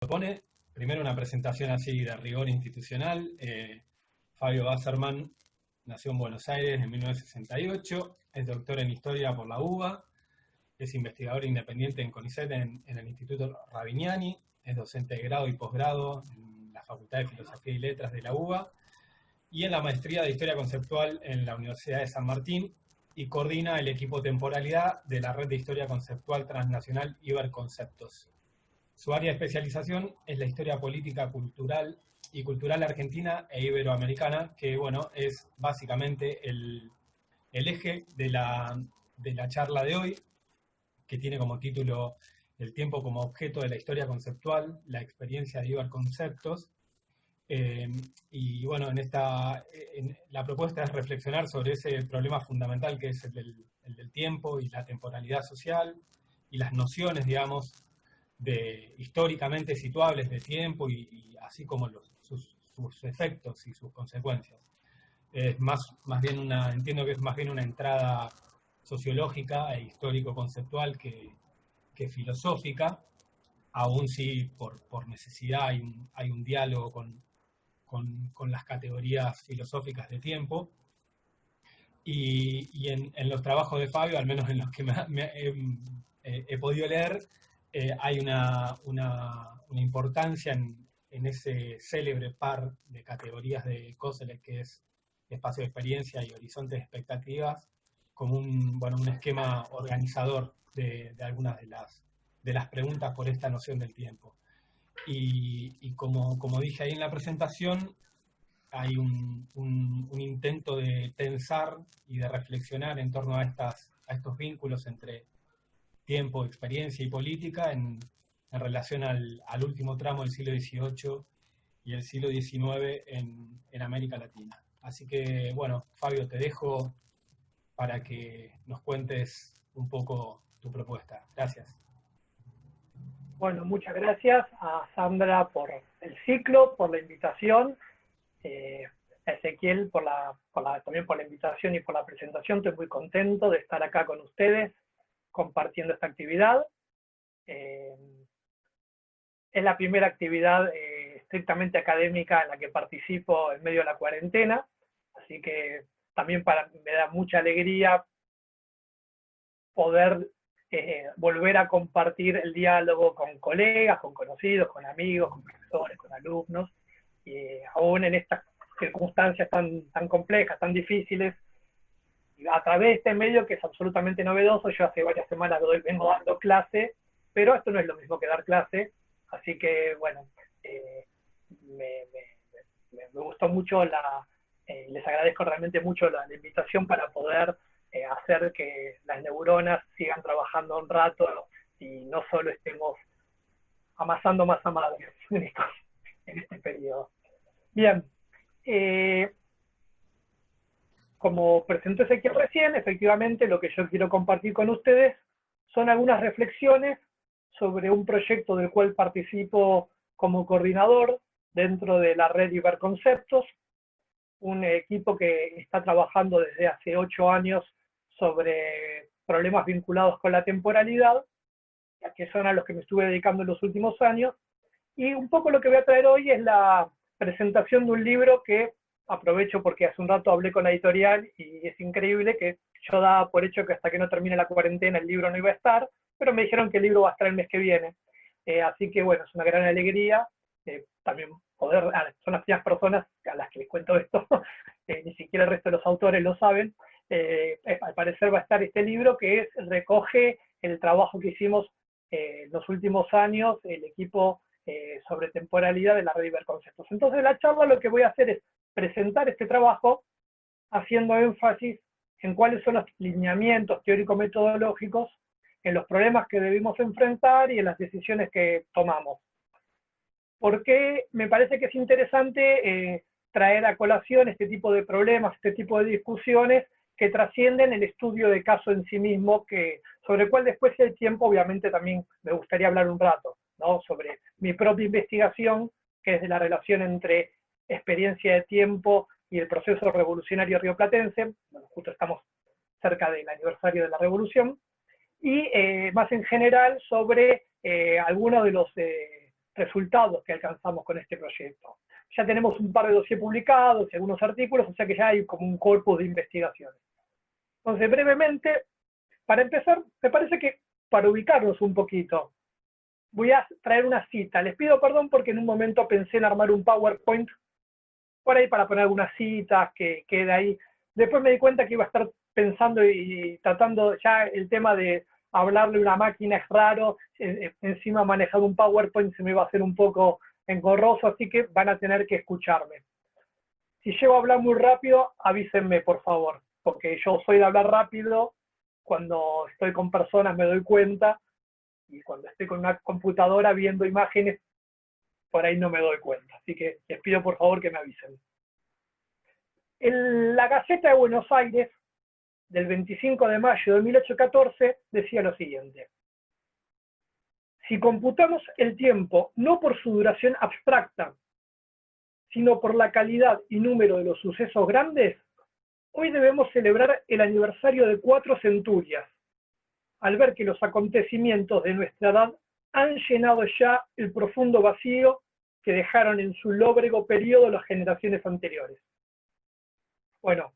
propone. Primero una presentación así de rigor institucional. Fabio Wasserman nació en Buenos Aires en 1968, es doctor en Historia por la UBA, es investigador independiente en CONICET en el Instituto Ravignani, es docente de grado y posgrado en la Facultad de Filosofía y Letras de la UBA, y en la maestría de Historia Conceptual en la Universidad de San Martín, y coordina el equipo Temporalidad de la Red de Historia Conceptual Transnacional Iberconceptos. Su área de especialización es la historia política, cultural y cultural argentina e iberoamericana, que bueno, es básicamente el eje de la charla de hoy, que tiene como título El tiempo como objeto de la historia conceptual, la experiencia de Iberconceptos. Y bueno, la propuesta es reflexionar sobre ese problema fundamental que es el del tiempo y la temporalidad social, y las nociones, digamos, históricamente situables de tiempo, y así como sus efectos y sus consecuencias. Es más bien entiendo que es más bien una entrada sociológica e histórico-conceptual que filosófica, aún si por necesidad hay un diálogo con las categorías filosóficas de tiempo. Y en los trabajos de Fabio, al menos en los que he podido leer, hay una importancia en ese célebre par de categorías de Koselleck, que es espacio de experiencia y horizonte de expectativas, como un esquema organizador de algunas de las preguntas por esta noción del tiempo. Y como dije ahí en la presentación, hay un intento de tensar y de reflexionar en torno a estos vínculos entre tiempo, experiencia y política en relación al último tramo del siglo XVIII y el siglo XIX en América Latina. Así que, bueno, Fabio, te dejo para que nos cuentes un poco tu propuesta. Gracias. Bueno, muchas gracias a Sandra por el ciclo, por la invitación, a Ezequiel también por la invitación y por la presentación. Estoy muy contento de estar acá con ustedes compartiendo esta actividad. Es la primera actividad estrictamente académica en la que participo en medio de la cuarentena, así que también me da mucha alegría poder volver a compartir el diálogo con colegas, con conocidos, con amigos, con profesores, con alumnos, aún en estas circunstancias tan complejas, tan difíciles, a través de este medio que es absolutamente novedoso. Yo hace varias semanas vengo dando clase, pero esto no es lo mismo que dar clase, así que bueno, me gustó mucho, les agradezco realmente mucho la invitación para poder hacer que las neuronas sigan trabajando un rato y no solo estemos amasando masa madre en este periodo. Bien, como presentó Ezequiel recién, efectivamente lo que yo quiero compartir con ustedes son algunas reflexiones sobre un proyecto del cual participo como coordinador dentro de la red Iberconceptos, un equipo que está trabajando desde hace 8 años sobre problemas vinculados con la temporalidad, que son a los que me estuve dedicando en los últimos años. Y un poco lo que voy a traer hoy es la presentación de un libro que aprovecho porque hace un rato hablé con la editorial y es increíble que yo daba por hecho que hasta que no termine la cuarentena el libro no iba a estar, pero me dijeron que el libro va a estar el mes que viene. Así que bueno, es una gran alegría también poder, son las primeras personas a las que les cuento esto, ni siquiera el resto de los autores lo saben. Al parecer va a estar este libro que recoge el trabajo que hicimos en los últimos años, el equipo sobre temporalidad de la red Iberconceptos. Entonces la charla lo que voy a hacer es presentar este trabajo haciendo énfasis en cuáles son los lineamientos teórico-metodológicos, en los problemas que debimos enfrentar y en las decisiones que tomamos. Porque me parece que es interesante traer a colación este tipo de problemas, este tipo de discusiones que trascienden el estudio de caso en sí mismo, sobre el cual después del tiempo obviamente también me gustaría hablar un rato, ¿no? Sobre mi propia investigación, que es de la relación entre experiencia de tiempo y el proceso revolucionario rioplatense. Bueno, justo estamos cerca del aniversario de la revolución, y más en general sobre algunos de los resultados que alcanzamos con este proyecto. Ya tenemos un par de dossiers publicados y algunos artículos, o sea que ya hay como un corpus de investigaciones. Entonces, brevemente, para empezar, me parece que para ubicarnos un poquito, voy a traer una cita. Les pido perdón porque en un momento pensé en armar un PowerPoint por ahí para poner algunas citas que quede ahí. Después me di cuenta que iba a estar pensando y tratando ya el tema de hablarle a una máquina es raro, encima manejar un PowerPoint se me iba a hacer un poco engorroso, así que van a tener que escucharme. Si llego a hablar muy rápido, avísenme por favor, porque yo soy de hablar rápido, cuando estoy con personas me doy cuenta, y cuando estoy con una computadora viendo imágenes, por ahí no me doy cuenta. Así que les pido por favor que me avisen. En la Gaceta de Buenos Aires, del 25 de mayo de 1814, decía lo siguiente: si computamos el tiempo no por su duración abstracta, sino por la calidad y número de los sucesos grandes, hoy debemos celebrar el aniversario de 4 centurias, al ver que los acontecimientos de nuestra edad han llenado ya el profundo vacío que dejaron en su lóbrego periodo las generaciones anteriores. Bueno,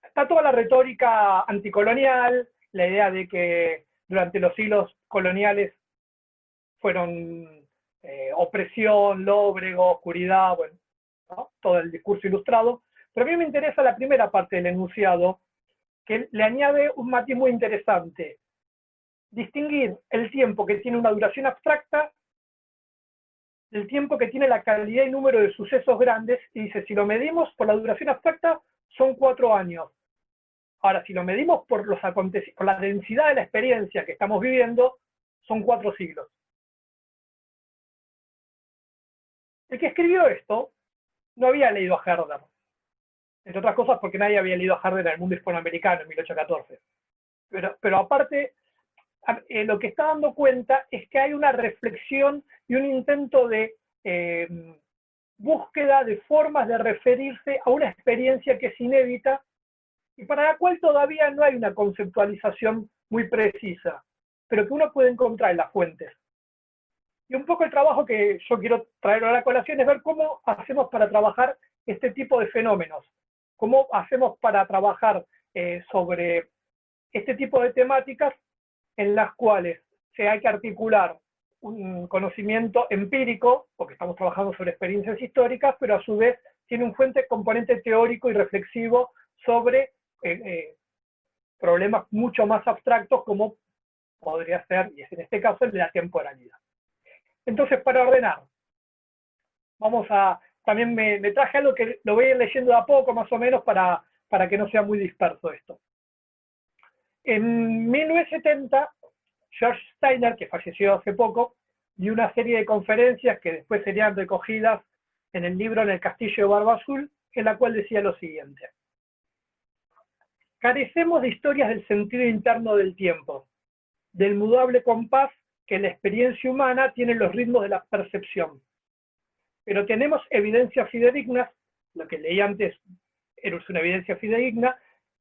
está toda la retórica anticolonial, la idea de que durante los siglos coloniales fueron opresión, lóbrego, oscuridad, bueno, ¿no? Todo el discurso ilustrado, pero a mí me interesa la primera parte del enunciado, que le añade un matiz muy interesante: distinguir el tiempo que tiene una duración abstracta del tiempo que tiene la calidad y número de sucesos grandes, y dice, si lo medimos por la duración abstracta, son 4 años. Ahora, si lo medimos por la densidad de la experiencia que estamos viviendo, son 4 siglos. El que escribió esto no había leído a Herder, entre otras cosas porque nadie había leído a Herder en el mundo hispanoamericano en 1814. Pero aparte, lo que está dando cuenta es que hay una reflexión y un intento de búsqueda de formas de referirse a una experiencia que es inédita y para la cual todavía no hay una conceptualización muy precisa, pero que uno puede encontrar en las fuentes. Y un poco el trabajo que yo quiero traer a la colación es ver cómo hacemos para trabajar este tipo de fenómenos, cómo hacemos para trabajar sobre este tipo de temáticas en las cuales se hay que articular un conocimiento empírico, porque estamos trabajando sobre experiencias históricas, pero a su vez tiene un fuerte componente teórico y reflexivo sobre problemas mucho más abstractos como podría ser, y es en este caso, el de la temporalidad. Entonces, para ordenar, también me traje algo que lo voy a ir leyendo de a poco, más o menos, para que no sea muy disperso esto. En 1970, George Steiner, que falleció hace poco, dio una serie de conferencias que después serían recogidas en el libro En el Castillo de Barba Azul, en la cual decía lo siguiente: carecemos de historias del sentido interno del tiempo, del mudable compás que en la experiencia humana tiene los ritmos de la percepción. Pero tenemos evidencias fidedignas, lo que leí antes era una evidencia fidedigna,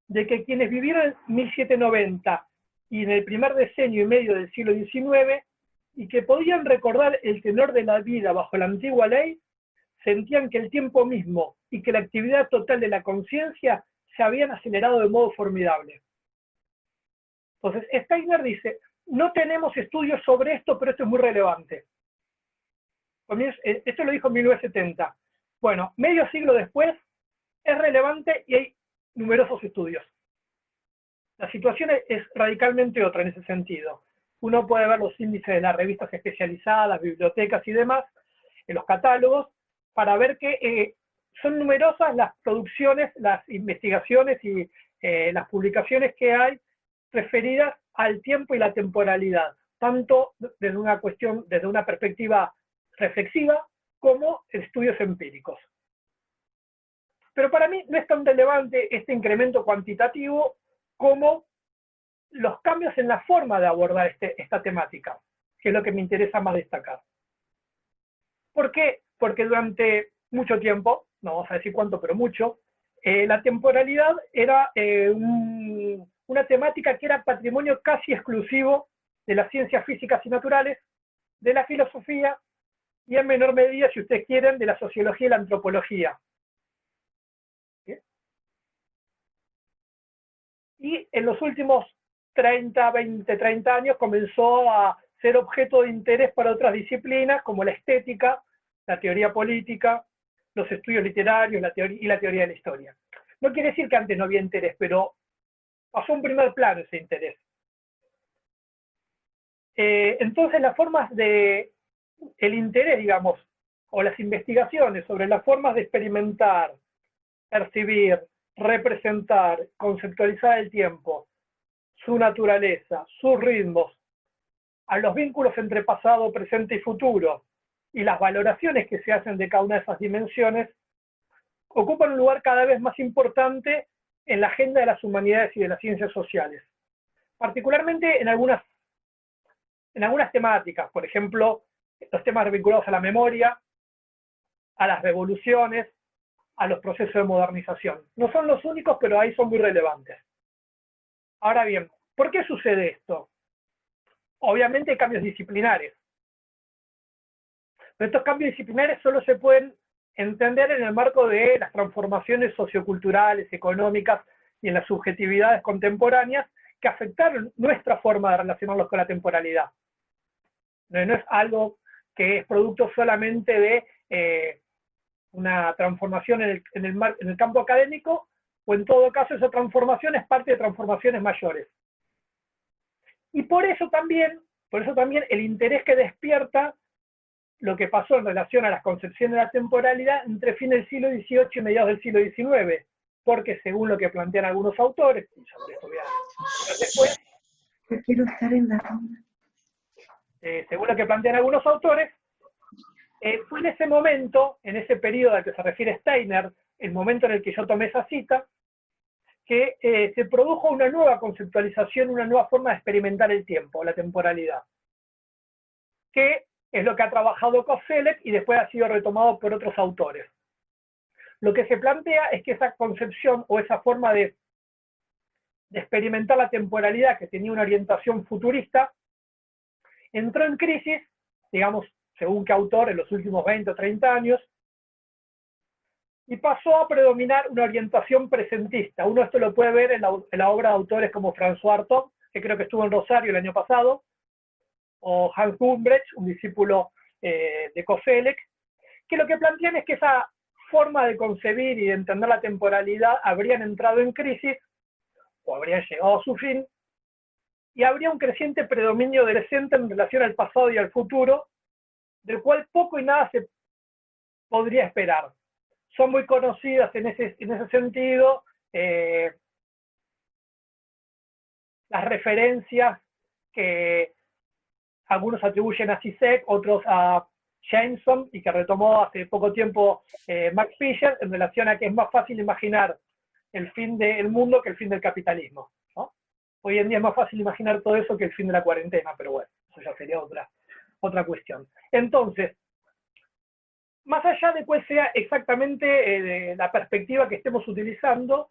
de que quienes vivieron en 1790 y en el primer decenio y medio del siglo XIX, y que podían recordar el tenor de la vida bajo la antigua ley, sentían que el tiempo mismo y que la actividad total de la conciencia se habían acelerado de modo formidable. Entonces, Steiner dice, no tenemos estudios sobre esto, pero esto es muy relevante. Esto lo dijo en 1970. Bueno, medio siglo después, es relevante y hay numerosos estudios. La situación es radicalmente otra en ese sentido. Uno puede ver los índices de las revistas especializadas, bibliotecas y demás, en los catálogos, para ver que son numerosas las producciones, las investigaciones y las publicaciones que hay referidas al tiempo y la temporalidad, tanto desde una perspectiva reflexiva como estudios empíricos. Pero para mí no es tan relevante este incremento cuantitativo como los cambios en la forma de abordar esta temática, que es lo que me interesa más destacar. ¿Por qué? Porque durante mucho tiempo, no vamos a decir cuánto, pero mucho, la temporalidad era una temática que era patrimonio casi exclusivo de las ciencias físicas y naturales, de la filosofía y en menor medida, si ustedes quieren, de la sociología y la antropología. ¿Sí? Y en los últimos 30 años comenzó a ser objeto de interés para otras disciplinas como la estética, la teoría política, los estudios literarios y la teoría de la historia. No quiere decir que antes no había interés, pero pasó a un primer plano ese interés. Entonces las formas de el interés, digamos, o las investigaciones sobre las formas de experimentar, percibir, representar, conceptualizar el tiempo, su naturaleza, sus ritmos, a los vínculos entre pasado, presente y futuro, y las valoraciones que se hacen de cada una de esas dimensiones, ocupan un lugar cada vez más importante en la agenda de las humanidades y de las ciencias sociales, particularmente en algunas temáticas, por ejemplo, los temas vinculados a la memoria, a las revoluciones, a los procesos de modernización. No son los únicos, pero ahí son muy relevantes. Ahora bien, ¿por qué sucede esto? Obviamente hay cambios disciplinares. Pero estos cambios disciplinares solo se pueden entender en el marco de las transformaciones socioculturales, económicas y en las subjetividades contemporáneas que afectaron nuestra forma de relacionarnos con la temporalidad. No es algo que es producto solamente de una transformación en el campo académico, o en todo caso esa transformación es parte de transformaciones mayores. Y por eso también el interés que despierta lo que pasó en relación a las concepciones de la temporalidad entre fines del siglo XVIII y mediados del siglo XIX, porque según lo que plantean algunos autores, y sobre esto voy a hablar después, yo quiero estar en la ronda. Según lo que plantean algunos autores, fue en ese momento, en ese periodo al que se refiere Steiner, el momento en el que yo tomé esa cita, que se produjo una nueva conceptualización, una nueva forma de experimentar el tiempo, la temporalidad, que es lo que ha trabajado Koselleck y después ha sido retomado por otros autores. Lo que se plantea es que esa concepción o esa forma de experimentar la temporalidad, que tenía una orientación futurista, entró en crisis, digamos, según qué autor, en los últimos 20 o 30 años, y pasó a predominar una orientación presentista. Uno esto lo puede ver en la obra de autores como François Hartog, que creo que estuvo en Rosario el año pasado, o Hans Gumbrecht, un discípulo de Koselleck, que lo que plantean es que esa forma de concebir y de entender la temporalidad habrían entrado en crisis, o habrían llegado a su fin, y habría un creciente predominio del presente en relación al pasado y al futuro, del cual poco y nada se podría esperar. Son muy conocidas en ese sentido las referencias que algunos atribuyen a Zizek, otros a Jameson, y que retomó hace poco tiempo Max Fisher, en relación a que es más fácil imaginar el fin del mundo que el fin del capitalismo, ¿no? Hoy en día es más fácil imaginar todo eso que el fin de la cuarentena, pero bueno, eso ya sería otra cuestión. Entonces, más allá de cuál sea exactamente la perspectiva que estemos utilizando,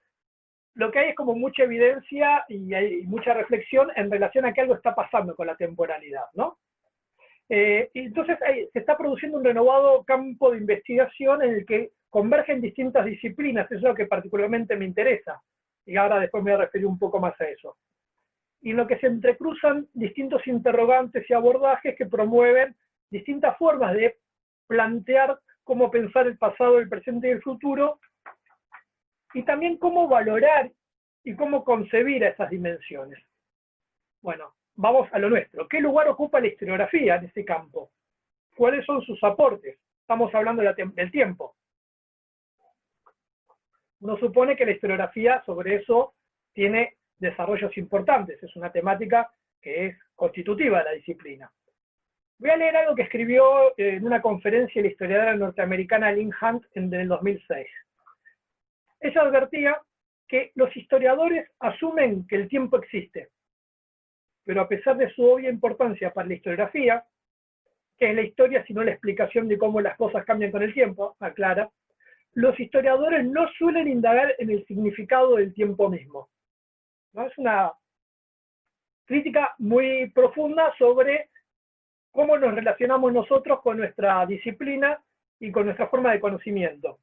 lo que hay es como mucha evidencia y hay mucha reflexión en relación a que algo está pasando con la temporalidad, ¿no? Y entonces se está produciendo un renovado campo de investigación en el que convergen distintas disciplinas, eso es lo que particularmente me interesa, y ahora después me voy a referir un poco más a eso. Y en lo que se entrecruzan distintos interrogantes y abordajes que promueven distintas formas de plantear cómo pensar el pasado, el presente y el futuro, y también cómo valorar y cómo concebir a esas dimensiones. Bueno, vamos a lo nuestro. ¿Qué lugar ocupa la historiografía en ese campo? ¿Cuáles son sus aportes? Estamos hablando del tiempo. Uno supone que la historiografía sobre eso tiene desarrollos importantes, es una temática que es constitutiva de la disciplina. Voy a leer algo que escribió en una conferencia la historiadora norteamericana Lynn Hunt en el 2006. Ella advertía que los historiadores asumen que el tiempo existe, pero a pesar de su obvia importancia para la historiografía, que es la historia sino la explicación de cómo las cosas cambian con el tiempo, aclara, los historiadores no suelen indagar en el significado del tiempo mismo, ¿no? Es una crítica muy profunda sobre cómo nos relacionamos nosotros con nuestra disciplina y con nuestra forma de conocimiento.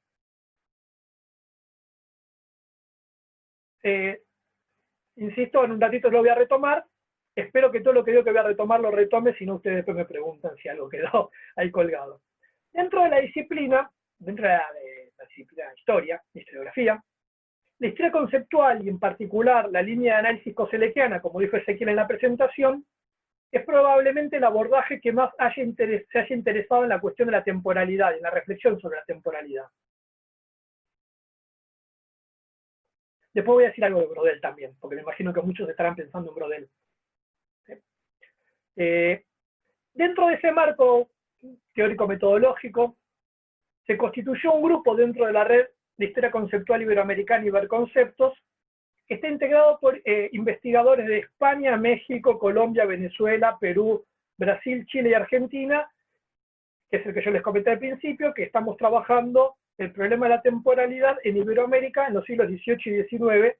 Insisto, en un ratito lo voy a retomar. Espero que todo lo que digo que voy a retomar lo retome, si no ustedes después me preguntan si algo quedó ahí colgado. Dentro de la disciplina, dentro de la disciplina de historia, de historiografía, la historia conceptual y en particular la línea de análisis coselequiana, como dijo Ezequiel en la presentación, es probablemente el abordaje que más se haya interesado en la cuestión de la temporalidad y en la reflexión sobre la temporalidad. Después voy a decir algo de Brodel también, porque me imagino que muchos estarán pensando en Brodel. Dentro de ese marco teórico-metodológico, se constituyó un grupo dentro de la red de historia conceptual iberoamericana Iberconceptos, que está integrado por investigadores de España, México, Colombia, Venezuela, Perú, Brasil, Chile y Argentina, que es el que yo les comenté al principio, que estamos trabajando el problema de la temporalidad en Iberoamérica en los siglos XVIII y XIX,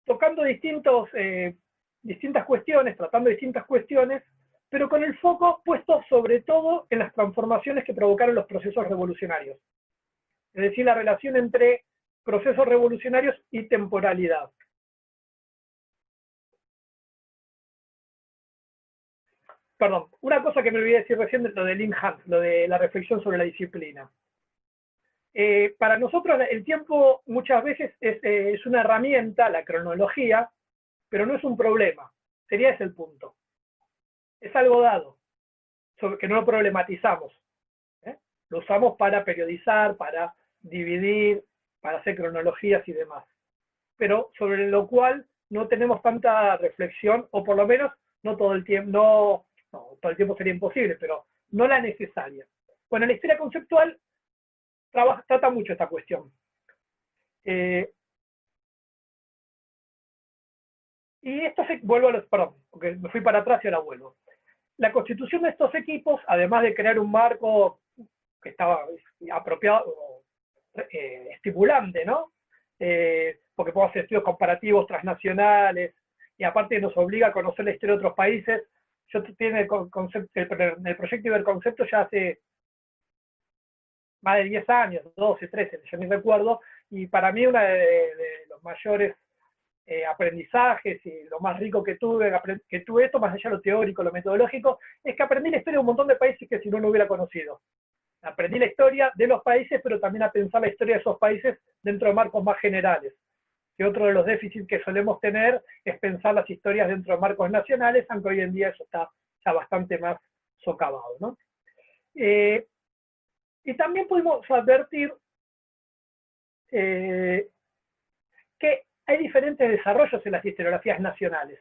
tocando distintas cuestiones, tratando distintas cuestiones, pero con el foco puesto sobre todo en las transformaciones que provocaron los procesos revolucionarios. Es decir, la relación entre procesos revolucionarios y temporalidad. Perdón, una cosa que me olvidé decir recién es lo de Lynn Hunt, lo de la reflexión sobre la disciplina. Para nosotros el tiempo muchas veces es una herramienta, la cronología, pero no es un problema. Sería ese el punto. Es algo dado, que no lo problematizamos. Lo usamos para periodizar, para dividir, para hacer cronologías y demás. Pero sobre lo cual no tenemos tanta reflexión, o por lo menos no todo el tiempo, no todo el tiempo sería imposible, pero no la necesaria. Bueno, la historia conceptual trata mucho esta cuestión. Y esto vuelvo a los, perdón, porque me fui para atrás y ahora vuelvo. La constitución de estos equipos, además de crear un marco que estaba apropiado, estimulante, ¿no? Porque podemos hacer estudios comparativos transnacionales, y aparte nos obliga a conocer la historia de otros países. Yo tengo el proyecto Iberconcepto ya hace más de 10 años, 12, 13, yo ni recuerdo, y para mí uno de los mayores aprendizajes y lo más rico que tuve esto, más allá de lo teórico, lo metodológico, es que aprendí la historia de un montón de países que si no hubiera conocido. Aprendí la historia de los países, pero también a pensar la historia de esos países dentro de marcos más generales. Que otro de los déficits que solemos tener es pensar las historias dentro de marcos nacionales, aunque hoy en día eso está ya bastante más socavado, ¿no? Y también pudimos advertir que hay diferentes desarrollos en las historiografías nacionales.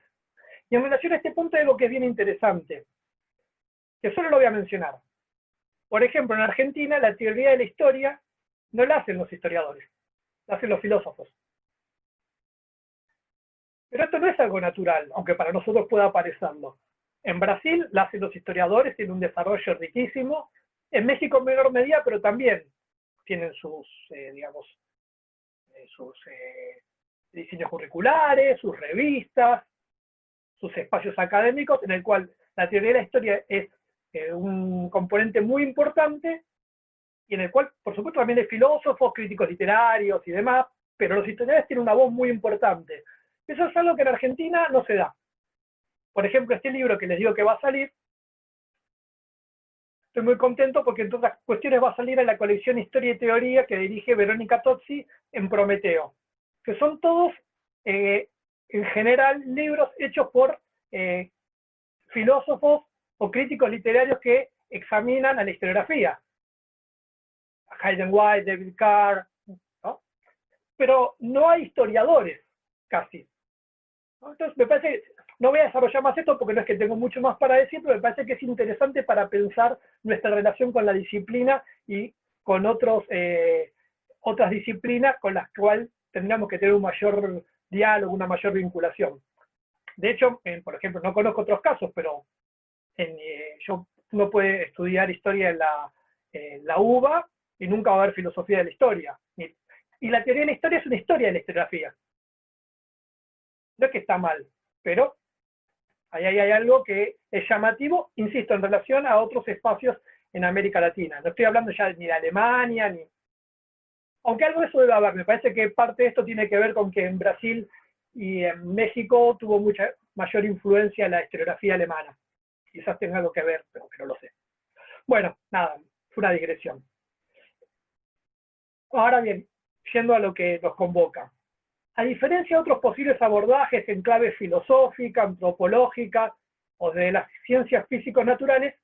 Y en relación a este punto hay algo que es bien interesante, que solo lo voy a mencionar. Por ejemplo, en Argentina la teoría de la historia no la hacen los historiadores, la hacen los filósofos. Pero esto no es algo natural, aunque para nosotros pueda parecerlo. En Brasil la hacen los historiadores, tienen un desarrollo riquísimo. En México en menor medida, pero también tienen sus, sus diseños curriculares, sus revistas, sus espacios académicos, en el cual la teoría de la historia es un componente muy importante, y en el cual, por supuesto, también hay filósofos, críticos literarios y demás, pero los historiadores tienen una voz muy importante. Eso es algo que en Argentina no se da. Por ejemplo, este libro que les digo que va a salir, estoy muy contento porque entre otras cuestiones va a salir en la colección Historia y Teoría que dirige Verónica Tozzi en Prometeo, que son todos, en general, libros hechos por filósofos o críticos literarios que examinan a la historiografía. Hayden White, David Carr, ¿no? Pero no hay historiadores, casi. ¿No? Entonces, me parece, no voy a desarrollar más esto porque no es que tengo mucho más para decir, pero me parece que es interesante para pensar nuestra relación con la disciplina y con otras disciplinas con las cuales tendríamos que tener un mayor diálogo, una mayor vinculación. De hecho, por ejemplo, no conozco otros casos, pero uno puede estudiar historia en la UBA y nunca va a haber filosofía de la historia. Y la teoría de la historia es una historia de la historiografía. No es que está mal, pero Ahí hay algo que es llamativo, insisto, en relación a otros espacios en América Latina. No estoy hablando ya ni de Alemania, ni... Aunque algo de eso debe haber. Me parece que parte de esto tiene que ver con que en Brasil y en México tuvo mucha mayor influencia la historiografía alemana. Quizás tenga algo que ver, pero no lo sé. Bueno, nada, fue una digresión. Ahora bien, yendo a lo que nos convoca. A diferencia de otros posibles abordajes en clave filosófica, antropológica o de las ciencias físico-naturales,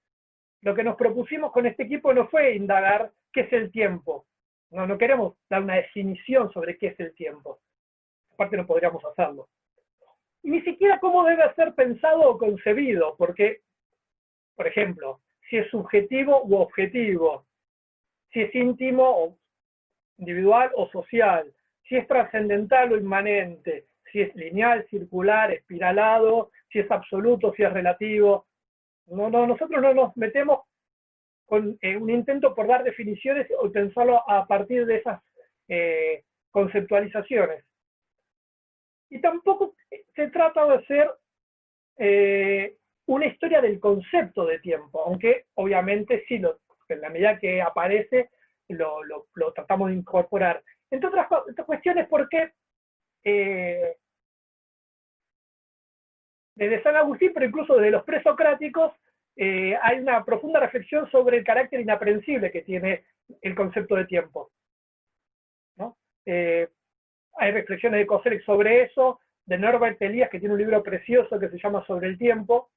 lo que nos propusimos con este equipo no fue indagar qué es el tiempo. No queremos dar una definición sobre qué es el tiempo. Aparte no podríamos hacerlo. Y ni siquiera cómo debe ser pensado o concebido, porque, por ejemplo, si es subjetivo u objetivo, si es íntimo o individual o social, si es trascendental o inmanente, si es lineal, circular, espiralado, si es absoluto, si es relativo. Nosotros no nos metemos con un intento por dar definiciones o pensarlo a partir de esas conceptualizaciones. Y tampoco se trata de hacer una historia del concepto de tiempo, aunque obviamente sí, en la medida que aparece, lo tratamos de incorporar. Entre otras cuestiones, porque desde San Agustín, pero incluso desde los presocráticos, hay una profunda reflexión sobre el carácter inaprehensible que tiene el concepto de tiempo, ¿no? Hay reflexiones de Koselleck sobre eso, de Norbert Elias, que tiene un libro precioso que se llama Sobre el tiempo,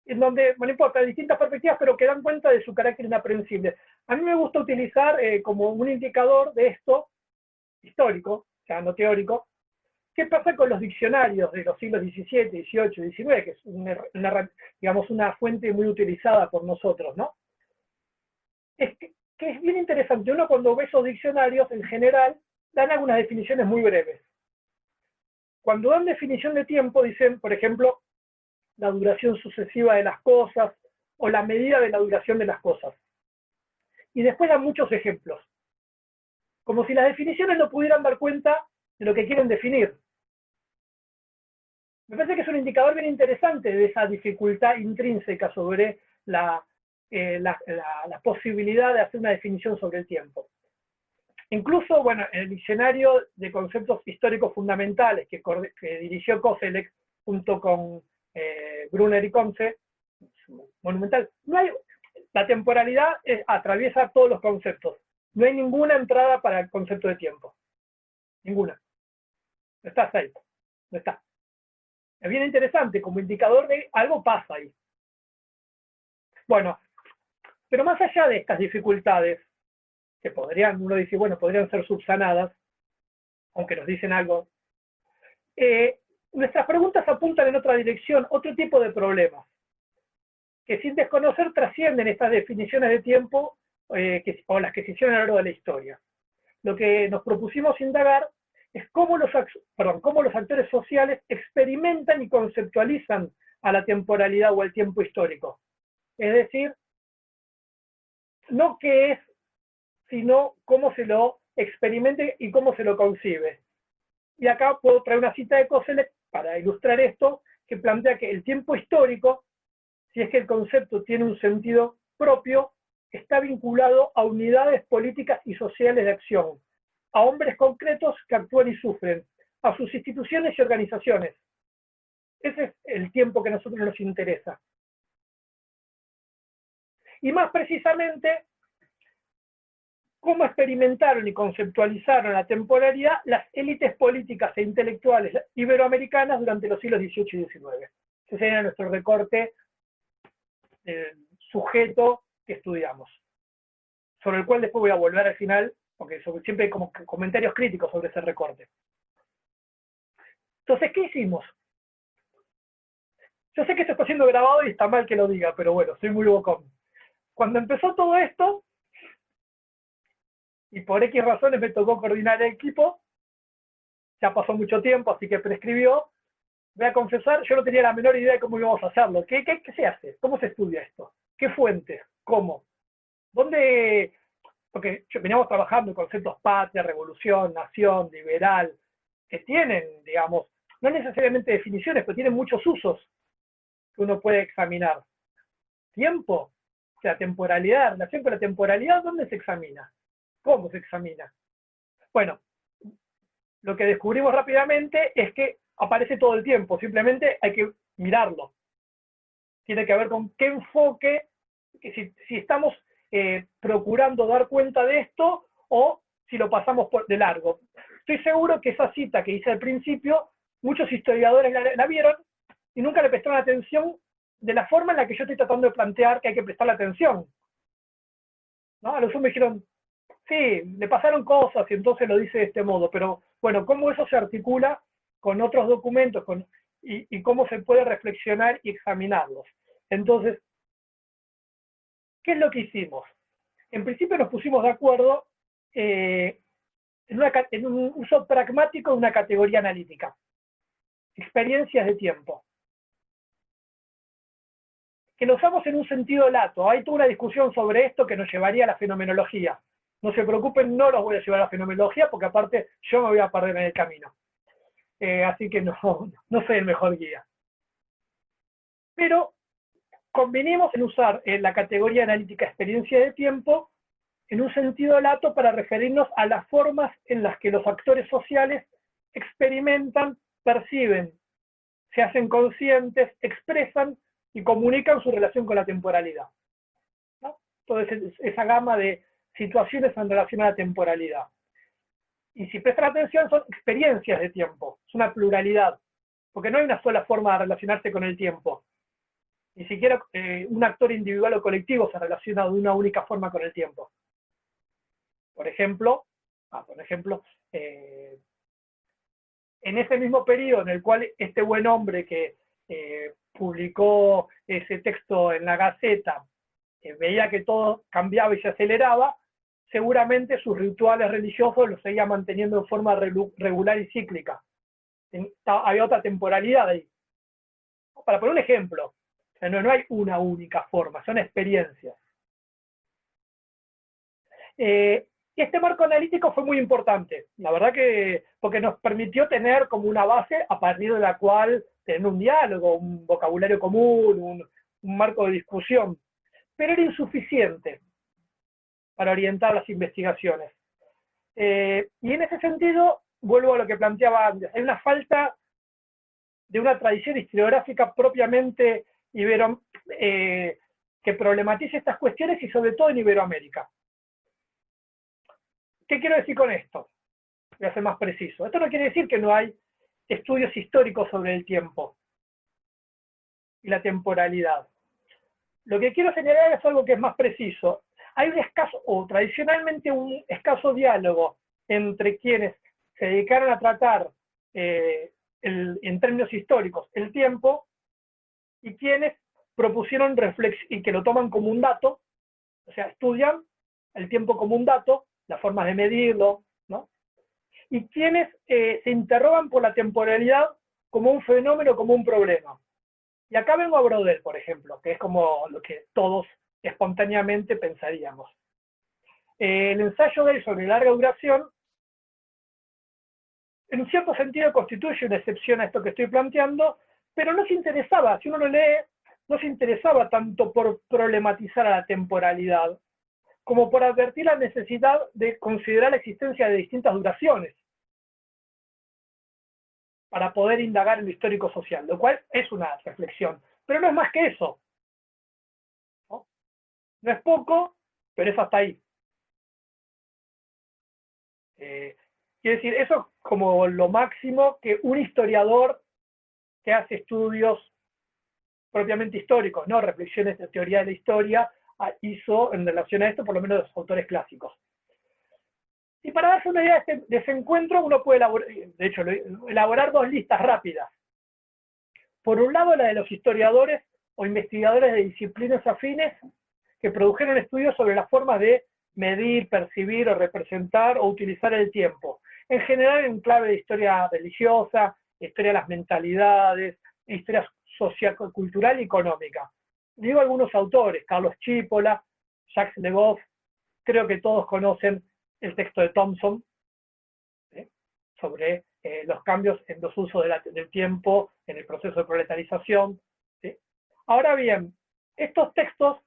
en donde, bueno, no importa, hay distintas perspectivas, pero que dan cuenta de su carácter inaprehensible. A mí me gusta utilizar como un indicador de esto, histórico, o sea, no teórico, qué pasa con los diccionarios de los siglos XVII, XVIII, XIX, que es digamos, una fuente muy utilizada por nosotros, ¿no? Que es bien interesante. Uno cuando ve esos diccionarios, en general, dan algunas definiciones muy breves. Cuando dan definición de tiempo, dicen, por ejemplo, la duración sucesiva de las cosas, o la medida de la duración de las cosas. Y después dan muchos ejemplos. Como si las definiciones no pudieran dar cuenta de lo que quieren definir. Me parece que es un indicador bien interesante de esa dificultad intrínseca sobre la posibilidad de hacer una definición sobre el tiempo. Incluso, bueno, en el diccionario de conceptos históricos fundamentales que dirigió Koselleck junto con Brunner y Comte, monumental, la temporalidad atraviesa todos los conceptos. No hay ninguna entrada para el concepto de tiempo. Ninguna. No está ahí. No está. Es bien interesante, como indicador de algo pasa ahí. Bueno, pero más allá de estas dificultades, que uno dice, bueno, podrían ser subsanadas, aunque nos dicen algo, nuestras preguntas apuntan en otra dirección, otro tipo de problemas, que sin desconocer trascienden estas definiciones de tiempo o las que se hicieron a lo largo de la historia. Lo que nos propusimos indagar es cómo los actores sociales experimentan y conceptualizan a la temporalidad o al tiempo histórico. Es decir, no qué es, sino cómo se lo experimente y cómo se lo concibe. Y acá puedo traer una cita de Koselleck para ilustrar esto, que plantea que el tiempo histórico, si es que el concepto tiene un sentido propio, está vinculado a unidades políticas y sociales de acción, a hombres concretos que actúan y sufren, a sus instituciones y organizaciones. Ese es el tiempo que a nosotros nos interesa. Y más precisamente, cómo experimentaron y conceptualizaron la temporalidad las élites políticas e intelectuales iberoamericanas durante los siglos XVIII y XIX. Ese sería nuestro recorte sujeto que estudiamos, sobre el cual después voy a volver al final, porque siempre hay como comentarios críticos sobre ese recorte. Entonces, ¿qué hicimos? Yo sé que esto está siendo grabado y está mal que lo diga, pero bueno, soy muy bocón. Cuando empezó todo esto, y por X razones me tocó coordinar el equipo, ya pasó mucho tiempo, así que prescribió, voy a confesar, yo no tenía la menor idea de cómo íbamos a hacerlo. ¿Qué se hace? ¿Cómo se estudia esto? ¿Qué fuentes? ¿Cómo? ¿Dónde? Porque veníamos trabajando en conceptos patria, revolución, nación, liberal, que tienen, digamos, no necesariamente definiciones, pero tienen muchos usos que uno puede examinar. Tiempo, o sea, temporalidad, relación con la temporalidad, ¿dónde se examina? ¿Cómo se examina? Bueno, lo que descubrimos rápidamente es que aparece todo el tiempo, simplemente hay que mirarlo. Tiene que ver con qué enfoque, que si estamos procurando dar cuenta de esto o si lo pasamos de largo. Estoy seguro que esa cita que hice al principio, muchos historiadores la vieron y nunca le prestaron atención de la forma en la que yo estoy tratando de plantear que hay que prestarle atención. ¿No? A lo sumo me dijeron, sí, le pasaron cosas y entonces lo dice de este modo, pero bueno, cómo eso se articula con otros documentos y cómo se puede reflexionar y examinarlos. Entonces, ¿qué es lo que hicimos? En principio nos pusimos de acuerdo en un uso pragmático de una categoría analítica. Experiencias de tiempo. Que lo usamos en un sentido lato. Hay toda una discusión sobre esto que nos llevaría a la fenomenología. No se preocupen, no los voy a llevar a la fenomenología porque aparte yo me voy a perder en el camino. Así que no soy el mejor guía. Pero convinimos en usar la categoría analítica experiencia de tiempo en un sentido lato para referirnos a las formas en las que los actores sociales experimentan, perciben, se hacen conscientes, expresan y comunican su relación con la temporalidad. ¿No? Entonces, esa gama de situaciones en relación a la temporalidad. Y si prestan atención, son experiencias de tiempo, es una pluralidad, porque no hay una sola forma de relacionarse con el tiempo. Ni siquiera un actor individual o colectivo se relaciona de una única forma con el tiempo. Por ejemplo, en ese mismo periodo en el cual este buen hombre que publicó ese texto en la Gaceta veía que todo cambiaba y se aceleraba, seguramente sus rituales religiosos los seguía manteniendo en forma regular y cíclica. Había otra temporalidad ahí. Para poner un ejemplo, no hay una única forma, son experiencias. Este marco analítico fue muy importante, la verdad que porque nos permitió tener como una base a partir de la cual tener un diálogo, un vocabulario común, un marco de discusión, pero era insuficiente para orientar las investigaciones. Y en ese sentido, vuelvo a lo que planteaba antes, hay una falta de una tradición historiográfica propiamente que problematice estas cuestiones y sobre todo en Iberoamérica. ¿Qué quiero decir con esto? Voy a ser más preciso. Esto no quiere decir que no hay estudios históricos sobre el tiempo y la temporalidad. Lo que quiero señalar es algo que es más preciso. Hay un escaso, o tradicionalmente un escaso diálogo entre quienes se dedicaron a tratar en términos históricos el tiempo y quienes propusieron y que lo toman como un dato, o sea, estudian el tiempo como un dato, las formas de medirlo, ¿no? Y quienes se interrogan por la temporalidad como un fenómeno, como un problema. Y acá vengo a Brodel, por ejemplo, que es como lo que todos espontáneamente pensaríamos. El ensayo de él sobre larga duración, en un cierto sentido constituye una excepción a esto que estoy planteando, pero no se interesaba, si uno lo lee, no se interesaba tanto por problematizar a la temporalidad, como por advertir la necesidad de considerar la existencia de distintas duraciones para poder indagar en lo histórico-social, lo cual es una reflexión, pero no es más que eso. No es poco, pero es hasta ahí. Quiere decir, eso es como lo máximo que un historiador que hace estudios propiamente históricos, no reflexiones de teoría de la historia, hizo en relación a esto, por lo menos los autores clásicos. Y para darse una idea de ese encuentro, uno puede elaborar dos listas rápidas. Por un lado, la de los historiadores o investigadores de disciplinas afines que produjeron estudios sobre las formas de medir, percibir o representar o utilizar el tiempo. En general en clave de historia religiosa, historia de las mentalidades, historia social, cultural y económica. Digo algunos autores, Carlos Chipola, Jacques Le Goff, creo que todos conocen el texto de Thompson, sobre los cambios en los usos del tiempo en el proceso de proletarización. ¿Sí? Ahora bien, estos textos,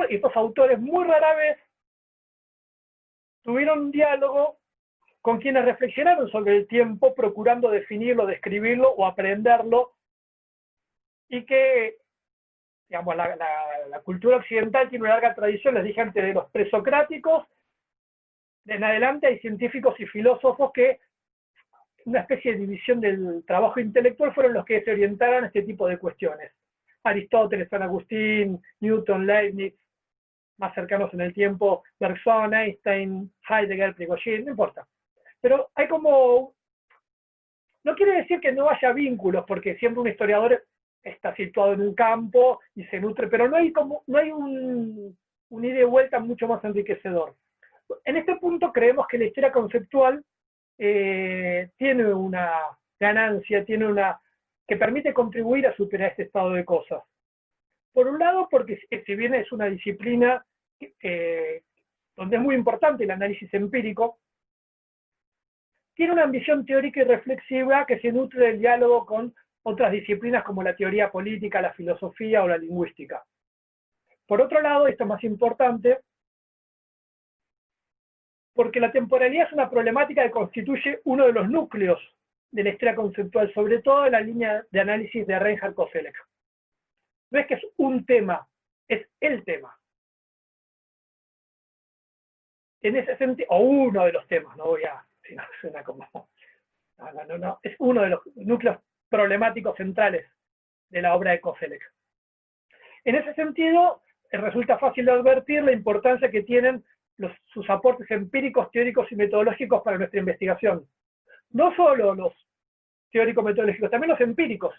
estos autores muy rara vez tuvieron un diálogo con quienes reflexionaron sobre el tiempo, procurando definirlo, describirlo o aprenderlo, y que, digamos, la cultura occidental tiene una larga tradición, les dije antes, de los presocráticos. En adelante hay científicos y filósofos que, una especie de división del trabajo intelectual, fueron los que se orientaron a este tipo de cuestiones. Aristóteles, San Agustín, Newton, Leibniz, más cercanos en el tiempo, Bergson, Einstein, Heidegger, Prigogine, no importa. Pero hay como, no quiere decir que no haya vínculos, porque siempre un historiador está situado en un campo y se nutre, pero no hay un ida y vuelta mucho más enriquecedor. En este punto creemos que la historia conceptual tiene una ganancia, que permite contribuir a superar este estado de cosas. Por un lado, porque si bien es una disciplina donde es muy importante el análisis empírico, tiene una ambición teórica y reflexiva que se nutre del diálogo con otras disciplinas como la teoría política, la filosofía o la lingüística. Por otro lado, esto es más importante, porque la temporalidad es una problemática que constituye uno de los núcleos de la historia conceptual, sobre todo en la línea de análisis de Reinhard Koselleck. No es que es un tema, es el tema. En ese sentido, o uno de los temas, no voy a, si no suena como, no, es uno de los núcleos problemáticos centrales de la obra de Koselleck. En ese sentido, resulta fácil de advertir la importancia que tienen sus aportes empíricos, teóricos y metodológicos para nuestra investigación. No solo los teóricos metodológicos, también los empíricos.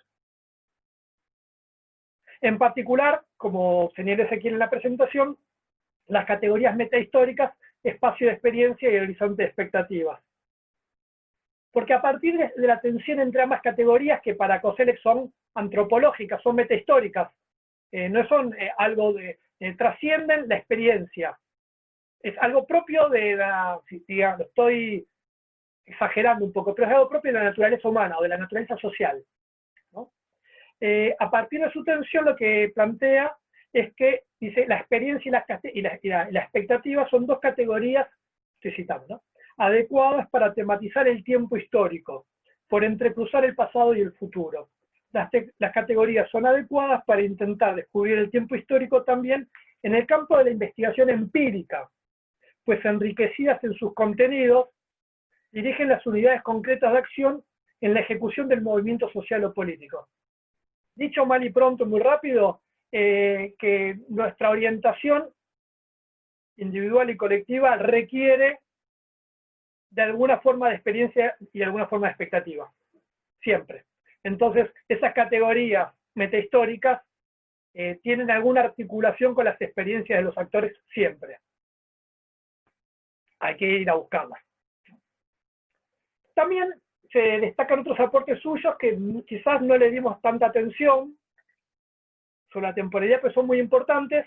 En particular, como señalé aquí en la presentación, las categorías metahistóricas, espacio de experiencia y horizonte de expectativas. Porque a partir de la tensión entre ambas categorías, que para Koselleck son antropológicas, son metahistóricas, no son algo trascienden la experiencia. Es algo propio de digamos, estoy exagerando un poco, pero es algo propio de la naturaleza humana o de la naturaleza social, ¿no? A partir de su tensión, lo que plantea es que, dice, la experiencia y la expectativa son dos categorías, estoy citando, ¿no?, adecuadas para tematizar el tiempo histórico, por entrecruzar el pasado y el futuro. Las categorías son adecuadas para intentar descubrir el tiempo histórico también en el campo de la investigación empírica, pues enriquecidas en sus contenidos, dirigen las unidades concretas de acción en la ejecución del movimiento social o político. Dicho mal y pronto, muy rápido, que nuestra orientación individual y colectiva requiere de alguna forma de experiencia y de alguna forma de expectativa, siempre. Entonces, esas categorías metahistóricas tienen alguna articulación con las experiencias de los actores siempre. Hay que ir a buscarlas. También se destacan otros aportes suyos que quizás no le dimos tanta atención sobre la temporalidad, pero son muy importantes.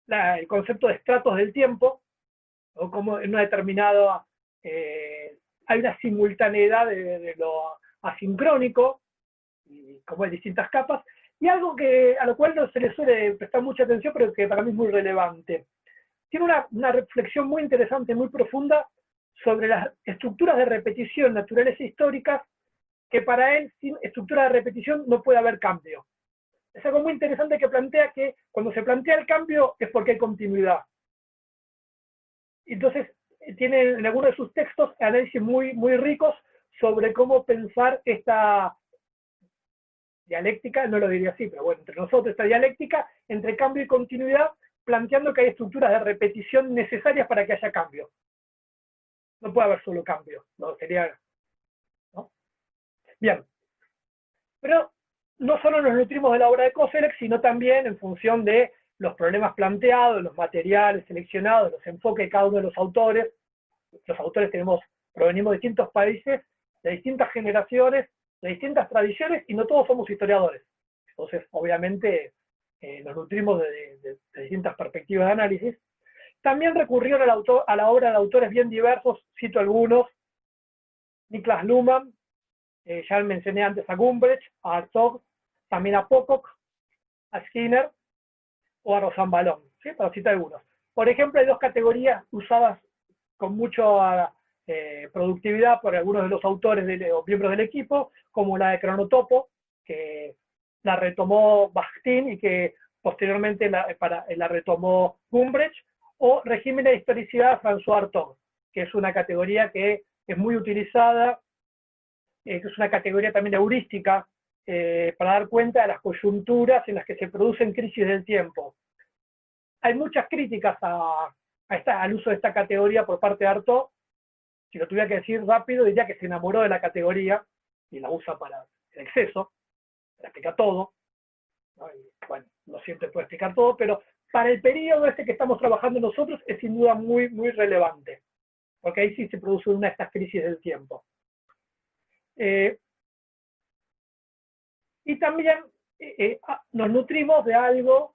El concepto de estratos del tiempo, o como en una determinada hay una simultaneidad de lo asincrónico, y como hay distintas capas, y algo a lo cual no se le suele prestar mucha atención, pero que para mí es muy relevante. Tiene una reflexión muy interesante, muy profunda, sobre las estructuras de repetición naturales e históricas, que para él, sin estructura de repetición, no puede haber cambio. Es algo muy interesante que plantea que cuando se plantea el cambio es porque hay continuidad. Entonces, tiene en algunos de sus textos análisis muy, muy ricos sobre cómo pensar esta dialéctica, no lo diría así, pero bueno, entre nosotros, esta dialéctica entre cambio y continuidad, planteando que hay estructuras de repetición necesarias para que haya cambio. No puede haber solo cambio, no sería, ¿no? Bien, pero no solo nos nutrimos de la obra de Koselleck, sino también en función de los problemas planteados, los materiales seleccionados, los enfoques de cada uno de los autores. Los autores provenimos de distintos países, de distintas generaciones, de distintas tradiciones, y no todos somos historiadores. Entonces, obviamente, nos nutrimos de distintas perspectivas de análisis. También recurrieron a la obra de autores bien diversos, cito algunos: Niklas Luhmann, ya mencioné antes a Gumbrich, a Herzog, también a Pocock, a Skinner o a Rosanvallon, ¿sí? Para citar algunos. Por ejemplo, hay dos categorías usadas con mucha productividad por algunos de los autores o miembros del equipo, como la de cronotopo, que la retomó Bakhtin y que posteriormente la retomó Gumbrech, o régimen de historicidad François Hartog, que es una categoría que es muy utilizada, que es una categoría también heurística, para dar cuenta de las coyunturas en las que se producen crisis del tiempo. Hay muchas críticas al uso de esta categoría por parte de Hartog. Si lo tuviera que decir rápido, diría que se enamoró de la categoría y la usa para el exceso, para explicar todo. ¿No? Y, bueno, no siempre puede explicar todo, pero para el periodo este que estamos trabajando nosotros es sin duda muy, muy relevante, porque ahí sí se produce una de estas crisis del tiempo. Y también nos nutrimos de algo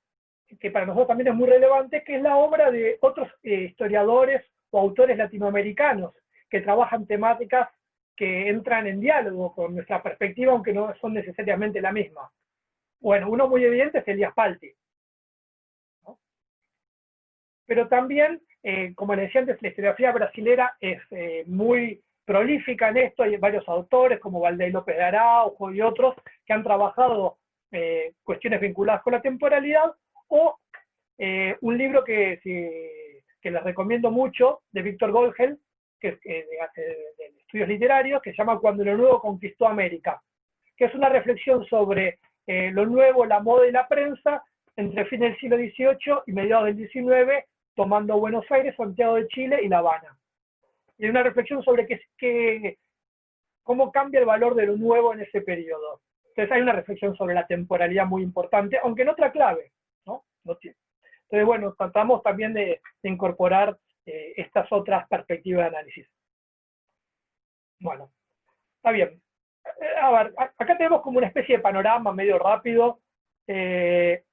que para nosotros también es muy relevante, que es la obra de otros historiadores o autores latinoamericanos que trabajan temáticas que entran en diálogo con nuestra perspectiva, aunque no son necesariamente la misma. Bueno, uno muy evidente es Elías Palti, ¿no? Pero también, como les decía antes, la historiografía brasilera es muy prolífica en esto. Hay varios autores como Valdey López de Araujo y otros que han trabajado cuestiones vinculadas con la temporalidad, o un libro que les recomiendo mucho, de Víctor Goldgel, que es de estudios literarios, que se llama Cuando lo nuevo conquistó América, que es una reflexión sobre lo nuevo, la moda y la prensa entre fines del siglo XVIII y mediados del XIX, tomando Buenos Aires, Santiago de Chile y La Habana. Y una reflexión sobre cómo cambia el valor de lo nuevo en ese periodo. Entonces hay una reflexión sobre la temporalidad muy importante, aunque en otra clave, ¿no? Entonces, bueno, tratamos también de incorporar estas otras perspectivas de análisis. Bueno, está bien. A ver, acá tenemos como una especie de panorama medio rápido de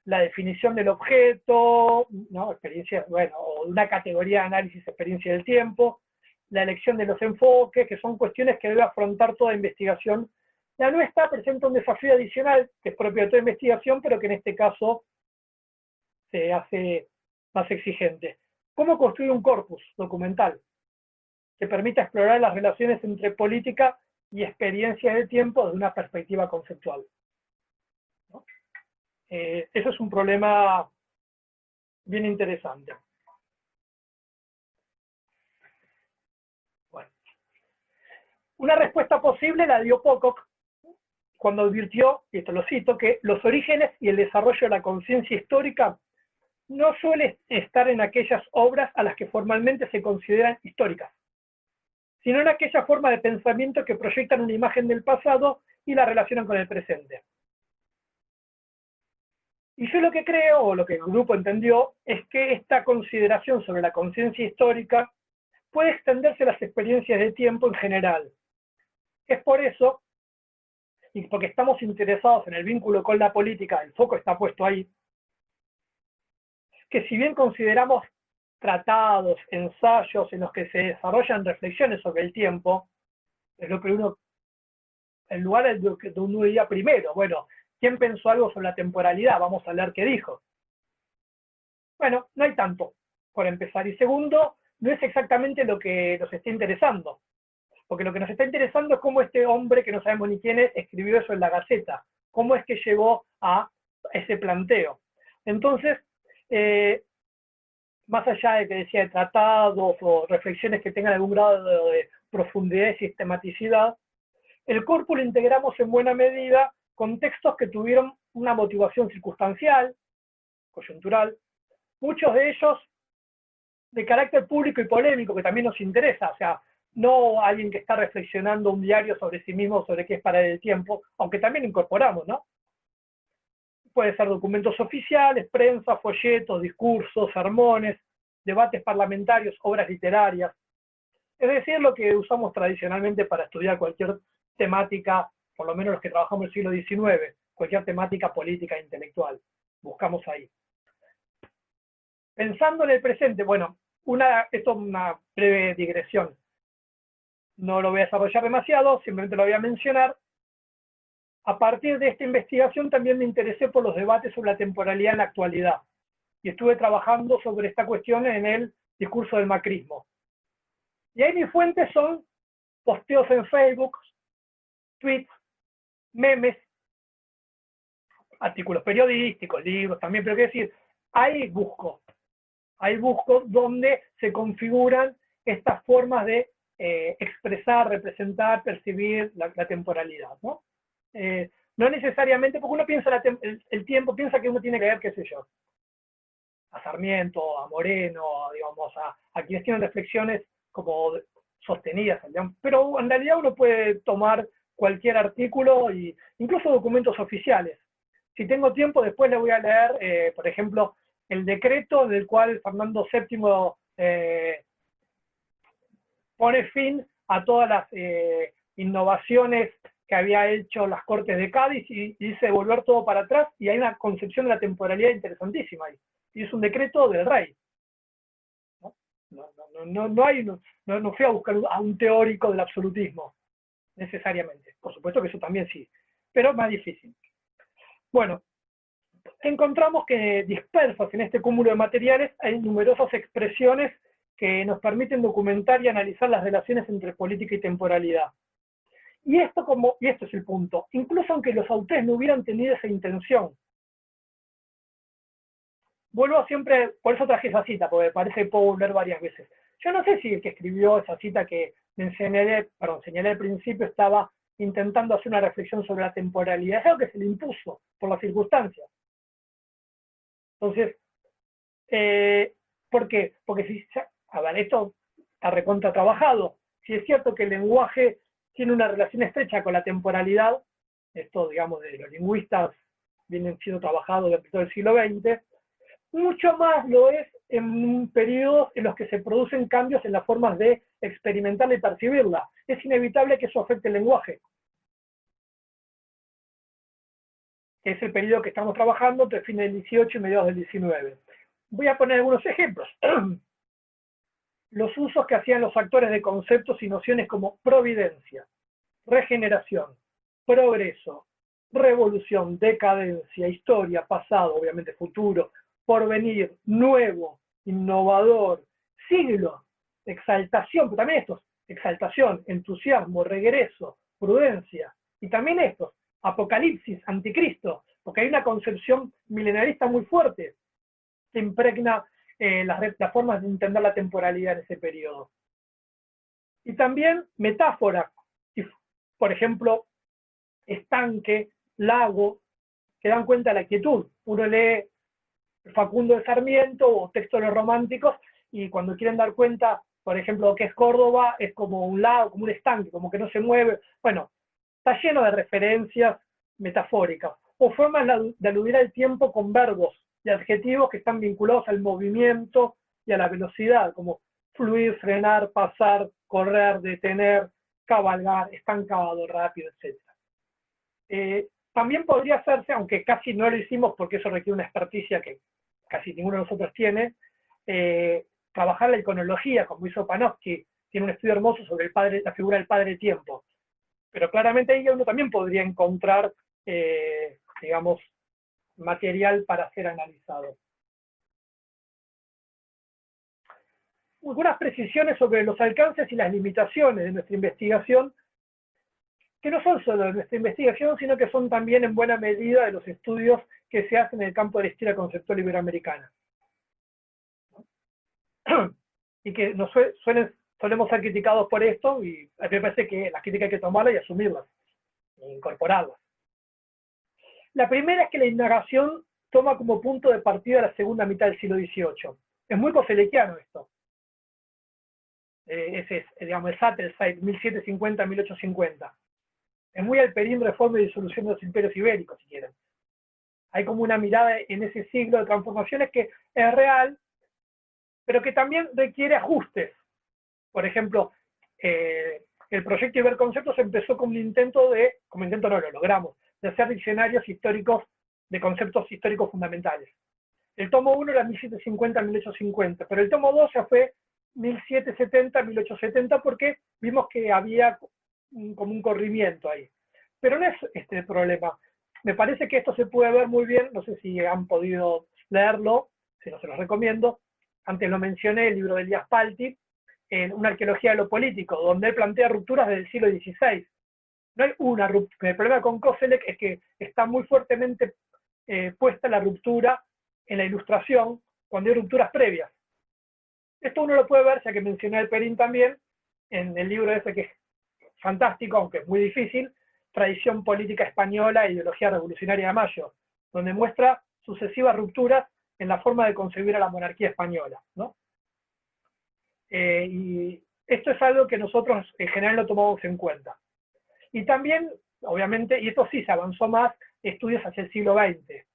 la definición del objeto, ¿no? Experiencia, bueno, o de una categoría de análisis, experiencia del tiempo, la elección de los enfoques, que son cuestiones que debe afrontar toda investigación. La nuestra presenta un desafío adicional, que es propio de toda investigación, pero que en este caso se hace más exigente. ¿Cómo construir un corpus documental que permita explorar las relaciones entre política y experiencia del tiempo desde una perspectiva conceptual? ¿No? Eso es un problema bien interesante. Bueno. Una respuesta posible la dio Pocock cuando advirtió, y esto lo cito, que los orígenes y el desarrollo de la conciencia histórica no suele estar en aquellas obras a las que formalmente se consideran históricas, sino en aquella forma de pensamiento que proyectan una imagen del pasado y la relacionan con el presente. Y yo lo que creo, o lo que el grupo entendió, es que esta consideración sobre la conciencia histórica puede extenderse a las experiencias de tiempo en general. Es por eso, y porque estamos interesados en el vínculo con la política, el foco está puesto ahí, que si bien consideramos tratados, ensayos en los que se desarrollan reflexiones sobre el tiempo, es lo que en lugar de que uno diría primero, bueno, ¿quién pensó algo sobre la temporalidad? Vamos a leer qué dijo. Bueno, no hay tanto, por empezar. Y segundo, no es exactamente lo que nos está interesando, porque lo que nos está interesando es cómo este hombre, que no sabemos ni quién es, escribió eso en la Gaceta, cómo es que llegó a ese planteo. Entonces, más allá de que decía de tratados o reflexiones que tengan algún grado de profundidad y sistematicidad, el corpus lo integramos en buena medida con textos que tuvieron una motivación circunstancial, coyuntural, muchos de ellos de carácter público y polémico, que también nos interesa, o sea, no alguien que está reflexionando un diario sobre sí mismo, sobre qué es parar el tiempo, aunque también incorporamos, ¿no? Puede ser documentos oficiales, prensa, folletos, discursos, sermones, debates parlamentarios, obras literarias. Es decir, lo que usamos tradicionalmente para estudiar cualquier temática, por lo menos los que trabajamos en el siglo XIX, cualquier temática política e intelectual. Buscamos ahí. Pensando en el presente, bueno, esto es una breve digresión. No lo voy a desarrollar demasiado, simplemente lo voy a mencionar. a partir de esta investigación también me interesé por los debates sobre la temporalidad en la actualidad. Y estuve trabajando sobre esta cuestión en el discurso del macrismo. Y ahí mis fuentes son posteos en Facebook, tweets, memes, artículos periodísticos, libros también, pero quiero decir, ahí busco donde se configuran estas formas de expresar, representar, percibir la temporalidad, ¿no? No necesariamente, porque uno piensa el tiempo, piensa que uno tiene que ver, qué sé yo, a Sarmiento, a Moreno, digamos, a quienes tienen reflexiones como sostenidas, digamos, pero en realidad uno puede tomar cualquier artículo, e incluso documentos oficiales. Si tengo tiempo, después le voy a leer, por ejemplo, el decreto del cual Fernando VII pone fin a todas las innovaciones que había hecho las Cortes de Cádiz y dice volver todo para atrás, y hay una concepción de la temporalidad interesantísima ahí. Y es un decreto del rey. No fui a buscar a un teórico del absolutismo, necesariamente. Por supuesto que eso también sí, pero más difícil. Bueno, encontramos que dispersas en este cúmulo de materiales hay numerosas expresiones que nos permiten documentar y analizar las relaciones entre política y temporalidad. Y esto es el punto, incluso aunque los autores no hubieran tenido esa intención. Vuelvo siempre, por eso traje esa cita, porque me parece que puedo volver varias veces. Yo no sé si el que escribió esa cita que señalé al principio estaba intentando hacer una reflexión sobre la temporalidad, es algo que se le impuso por las circunstancias. Entonces, ¿por qué? Porque si, a ver, esto está recontra trabajado. Si es cierto que el lenguaje tiene una relación estrecha con la temporalidad, esto, digamos, de los lingüistas vienen siendo trabajados desde todo el siglo XX, mucho más lo es en periodos en los que se producen cambios en las formas de experimentarla y percibirla. Es inevitable que eso afecte el lenguaje. Que es el periodo que estamos trabajando entre fines del 18 y mediados del 19. Voy a poner algunos ejemplos. Los usos que hacían los actores de conceptos y nociones como providencia, regeneración, progreso, revolución, decadencia, historia, pasado, obviamente futuro, porvenir, nuevo, innovador, siglo, exaltación, pero también estos, exaltación, entusiasmo, regreso, prudencia, y también estos, apocalipsis, anticristo, porque hay una concepción milenarista muy fuerte que impregna las formas de entender la temporalidad en ese periodo. Y también metáfora, por ejemplo, estanque, lago, que dan cuenta de la quietud. Uno lee Facundo de Sarmiento o textos de los románticos y cuando quieren dar cuenta, por ejemplo, que es Córdoba, es como un lago, como un estanque, como que no se mueve. Bueno, está lleno de referencias metafóricas o formas de aludir al tiempo con verbos y adjetivos que están vinculados al movimiento y a la velocidad, como fluir, frenar, pasar, correr, detener, cabalgar, estancado, rápido, etc. También podría hacerse, aunque casi no lo hicimos porque eso requiere una experticia que casi ninguno de nosotros tiene, trabajar la iconología, como hizo Panofsky, tiene un estudio hermoso sobre la figura del padre tiempo. Pero claramente ahí uno también podría encontrar, digamos, material para ser analizado. Algunas precisiones sobre los alcances y las limitaciones de nuestra investigación, que no son solo de nuestra investigación, sino que son también en buena medida de los estudios que se hacen en el campo de la historia conceptual iberoamericana. Y que solemos ser criticados por esto, y a mí me parece que las críticas hay que tomarlas y asumirlas, e incorporarlas. La primera es que la indagación toma como punto de partida la segunda mitad del siglo XVIII. Es muy coselequiano esto. Ese es, digamos, el Sattelzeit, 1750-1850. Es muy Alperín, reforma y disolución de los imperios ibéricos, si quieren. Hay como una mirada en ese siglo de transformaciones que es real, pero que también requiere ajustes. Por ejemplo, el proyecto Iberconceptos empezó como no lo logramos, de hacer diccionarios históricos de conceptos históricos fundamentales. El tomo 1 era 1750-1850, pero el tomo 2 ya fue 1770-1870 porque vimos que había como un corrimiento ahí. Pero no es este el problema. Me parece que esto se puede ver muy bien, no sé si han podido leerlo, si no se los recomiendo. Antes lo mencioné, el libro de Elías Palti, en Una arqueología de lo político, donde él plantea rupturas del siglo XVI. No hay una ruptura. El problema con Koselleck es que está muy fuertemente puesta la ruptura en la Ilustración, cuando hay rupturas previas. Esto uno lo puede ver, ya que mencioné el Perín también, en el libro ese que es fantástico, aunque es muy difícil, Tradición política española e ideología revolucionaria de Mayo, donde muestra sucesivas rupturas en la forma de concebir a la monarquía española, ¿no? Y esto es algo que nosotros en general no tomamos en cuenta. Y también, obviamente, y esto sí se avanzó más, estudios hacia el siglo XX,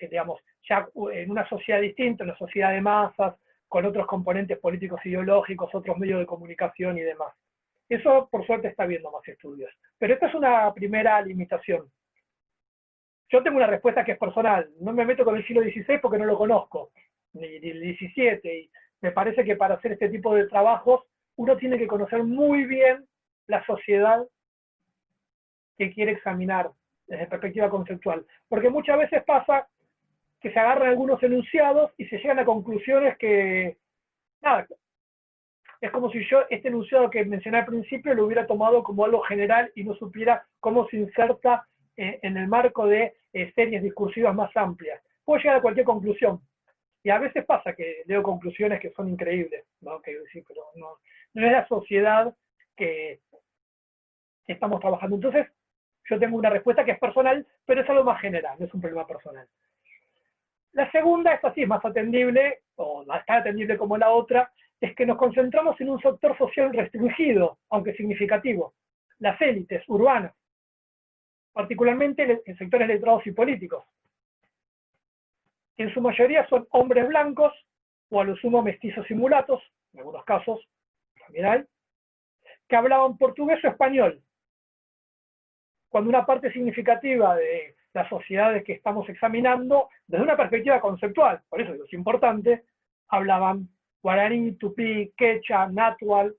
digamos, ya en una sociedad distinta, una sociedad de masas, con otros componentes políticos ideológicos, otros medios de comunicación y demás. Eso, por suerte, está habiendo más estudios. Pero esta es una primera limitación. Yo tengo una respuesta que es personal. No me meto con el siglo XVI porque no lo conozco, ni el XVII. Y me parece que para hacer este tipo de trabajos, uno tiene que conocer muy bien la sociedad que quiere examinar desde perspectiva conceptual. Porque muchas veces pasa que se agarran algunos enunciados y se llegan a conclusiones que, nada, es como si yo este enunciado que mencioné al principio lo hubiera tomado como algo general y no supiera cómo se inserta en el marco de series discursivas más amplias. Puedo llegar a cualquier conclusión. Y a veces pasa que leo conclusiones que son increíbles, ¿no? Que decir, pero no es la sociedad que estamos trabajando. Entonces, yo tengo una respuesta que es personal, pero es algo más general, no es un problema personal. La segunda, esta sí es más atendible, o tan atendible como la otra, es que nos concentramos en un sector social restringido, aunque significativo, las élites urbanas, particularmente en sectores letrados y políticos. En su mayoría son hombres blancos, o a lo sumo mestizos y mulatos, en algunos casos también hay, que hablaban portugués o español, cuando una parte significativa de las sociedades que estamos examinando, desde una perspectiva conceptual, por eso es importante, hablaban guaraní, tupí, quechua, náhuatl,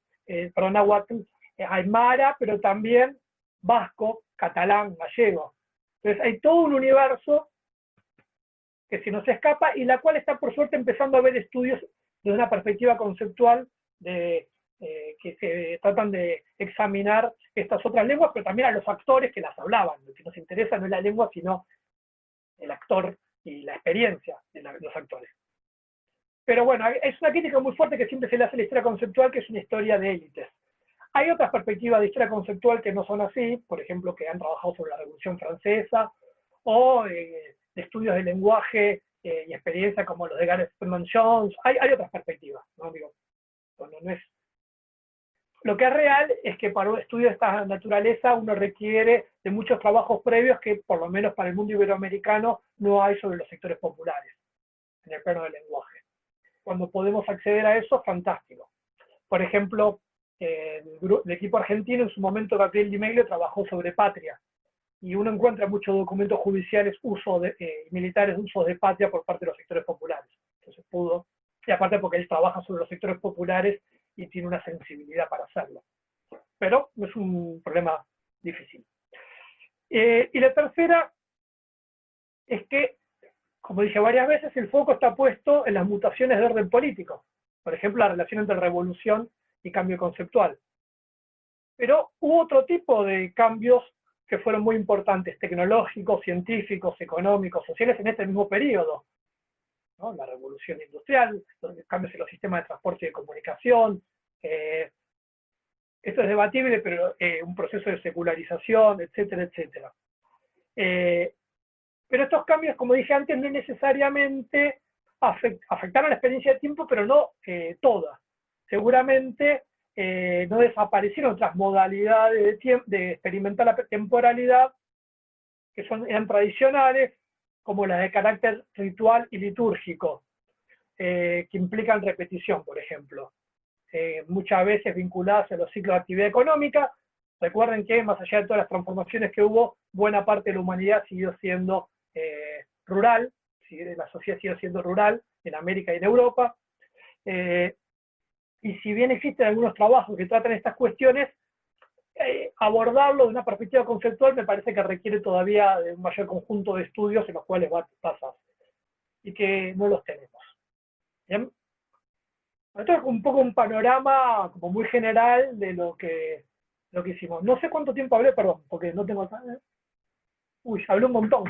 aymara, pero también vasco, catalán, gallego. Entonces hay todo un universo que se nos escapa y la cual está por suerte empezando a ver estudios desde una perspectiva conceptual que se tratan de examinar estas otras lenguas, pero también a los actores que las hablaban. Lo que nos interesa no es la lengua, sino el actor y la experiencia de los actores. Pero bueno, es una crítica muy fuerte que siempre se le hace a la historia conceptual, que es una historia de élites. Hay otras perspectivas de historia conceptual que no son así, por ejemplo, que han trabajado sobre la Revolución Francesa, o de estudios de lenguaje y experiencia como los de Gareth Stedman Jones. Hay otras perspectivas, ¿no? Digo, no es. Lo que es real es que para un estudio de esta naturaleza uno requiere de muchos trabajos previos que, por lo menos para el mundo iberoamericano, no hay sobre los sectores populares, en el plano del lenguaje. Cuando podemos acceder a eso, fantástico. Por ejemplo, el equipo argentino, en su momento, Gabriel Di Meglio, trabajó sobre patria. Y uno encuentra muchos documentos judiciales militares de uso de patria por parte de los sectores populares. Entonces pudo, y aparte porque él trabaja sobre los sectores populares y tiene una sensibilidad para hacerlo. Pero no es un problema difícil. Y la tercera es que, como dije varias veces, el foco está puesto en las mutaciones de orden político. Por ejemplo, la relación entre revolución y cambio conceptual. Pero hubo otro tipo de cambios que fueron muy importantes, tecnológicos, científicos, económicos, sociales, en este mismo periodo, ¿no? La revolución industrial, los cambios en los sistemas de transporte y de comunicación. Esto es debatible, pero un proceso de secularización, etcétera, etcétera. Pero estos cambios, como dije antes, no necesariamente afectaron la experiencia de tiempo, pero no toda. Seguramente no desaparecieron otras modalidades de experimentar la temporalidad que eran tradicionales, como las de carácter ritual y litúrgico, que implican repetición, por ejemplo. Muchas veces vinculadas a los ciclos de actividad económica. Recuerden que, más allá de todas las transformaciones que hubo, buena parte de la humanidad siguió siendo rural, la sociedad siguió siendo rural en América y en Europa. Y si bien existen algunos trabajos que tratan estas cuestiones, abordarlo de una perspectiva conceptual me parece que requiere todavía de un mayor conjunto de estudios en los cuales basarse, y que no los tenemos. ¿Bien? Esto es un poco un panorama como muy general de lo que hicimos. No sé cuánto tiempo hablé, perdón, porque no tengo... Uy, hablé un montón.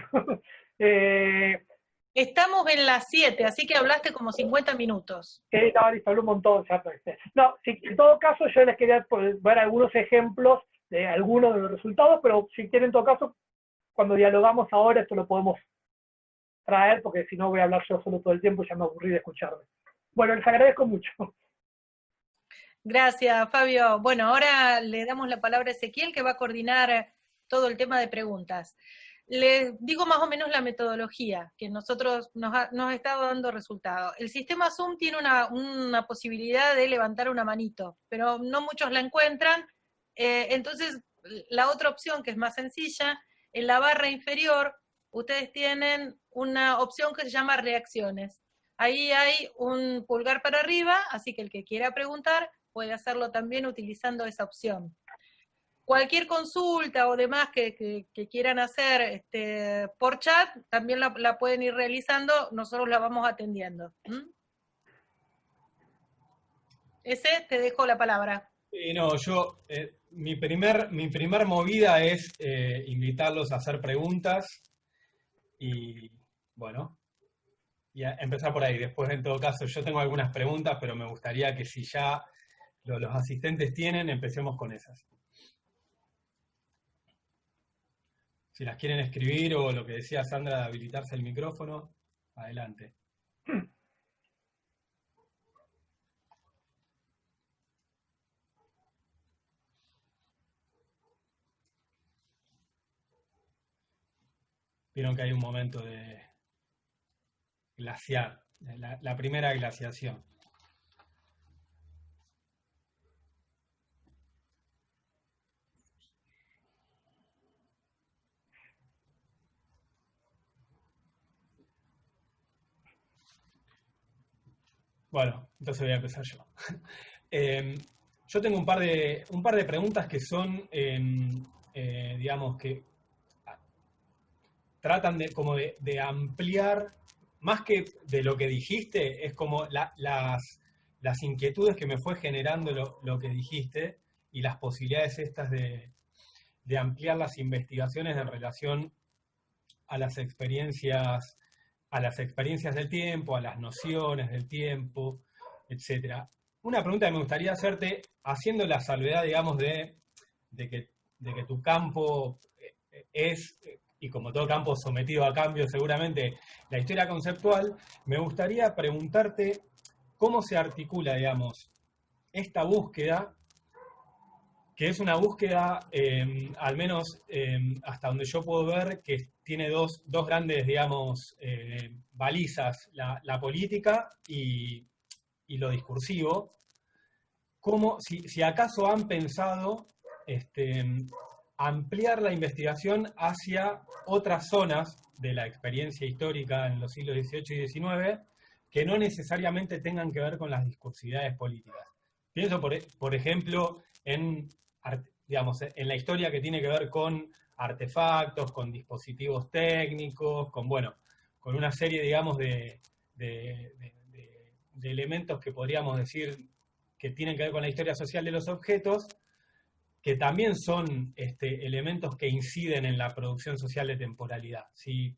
Estamos en las 7, así que hablaste como 50 minutos. No, listo, hablé un montón. No, en todo caso yo les quería ver algunos ejemplos de algunos de los resultados, pero si quieren en todo caso, cuando dialogamos ahora esto lo podemos traer, porque si no voy a hablar yo solo todo el tiempo y ya me aburrí de escucharme. Bueno, les agradezco mucho. Gracias, Fabio. Bueno, ahora le damos la palabra a Ezequiel, que va a coordinar todo el tema de preguntas. Les digo más o menos la metodología, que nosotros nos ha estado dando resultados. El sistema Zoom tiene una posibilidad de levantar una manito, pero no muchos la encuentran. Entonces, la otra opción, que es más sencilla, en la barra inferior, ustedes tienen una opción que se llama reacciones. Ahí hay un pulgar para arriba, así que el que quiera preguntar puede hacerlo también utilizando esa opción. Cualquier consulta o demás que quieran hacer por chat, también la pueden ir realizando, nosotros la vamos atendiendo. Ese, te dejo la palabra. No, mi primer movida es invitarlos a hacer preguntas y, bueno, y a empezar por ahí. Después, en todo caso, yo tengo algunas preguntas, pero me gustaría que si ya los asistentes tienen, empecemos con esas. Si las quieren escribir o lo que decía Sandra de habilitarse el micrófono, adelante. Vieron que hay un momento de glaciar, la primera glaciación. Bueno, entonces voy a empezar yo. Yo tengo un par de preguntas que son, digamos, que tratan de ampliar, más que de lo que dijiste, es como las inquietudes que me fue generando lo que dijiste y las posibilidades estas de ampliar las investigaciones en relación a las experiencias del tiempo, a las nociones del tiempo, etc. Una pregunta que me gustaría hacerte, haciendo la salvedad, digamos, de que tu campo es, y como todo campo sometido a cambio seguramente, la historia conceptual, me gustaría preguntarte cómo se articula, digamos, esta búsqueda, que es una búsqueda, al menos hasta donde yo puedo ver, que tiene dos grandes, digamos, balizas, la política y lo discursivo. Si acaso han pensado ampliar la investigación hacia otras zonas de la experiencia histórica en los siglos XVIII y XIX que no necesariamente tengan que ver con las discursividades políticas. Pienso, por ejemplo, digamos, en la historia que tiene que ver con artefactos, con dispositivos técnicos, con una serie, digamos, de elementos que podríamos decir que tienen que ver con la historia social de los objetos, que también son elementos que inciden en la producción social de temporalidad. Si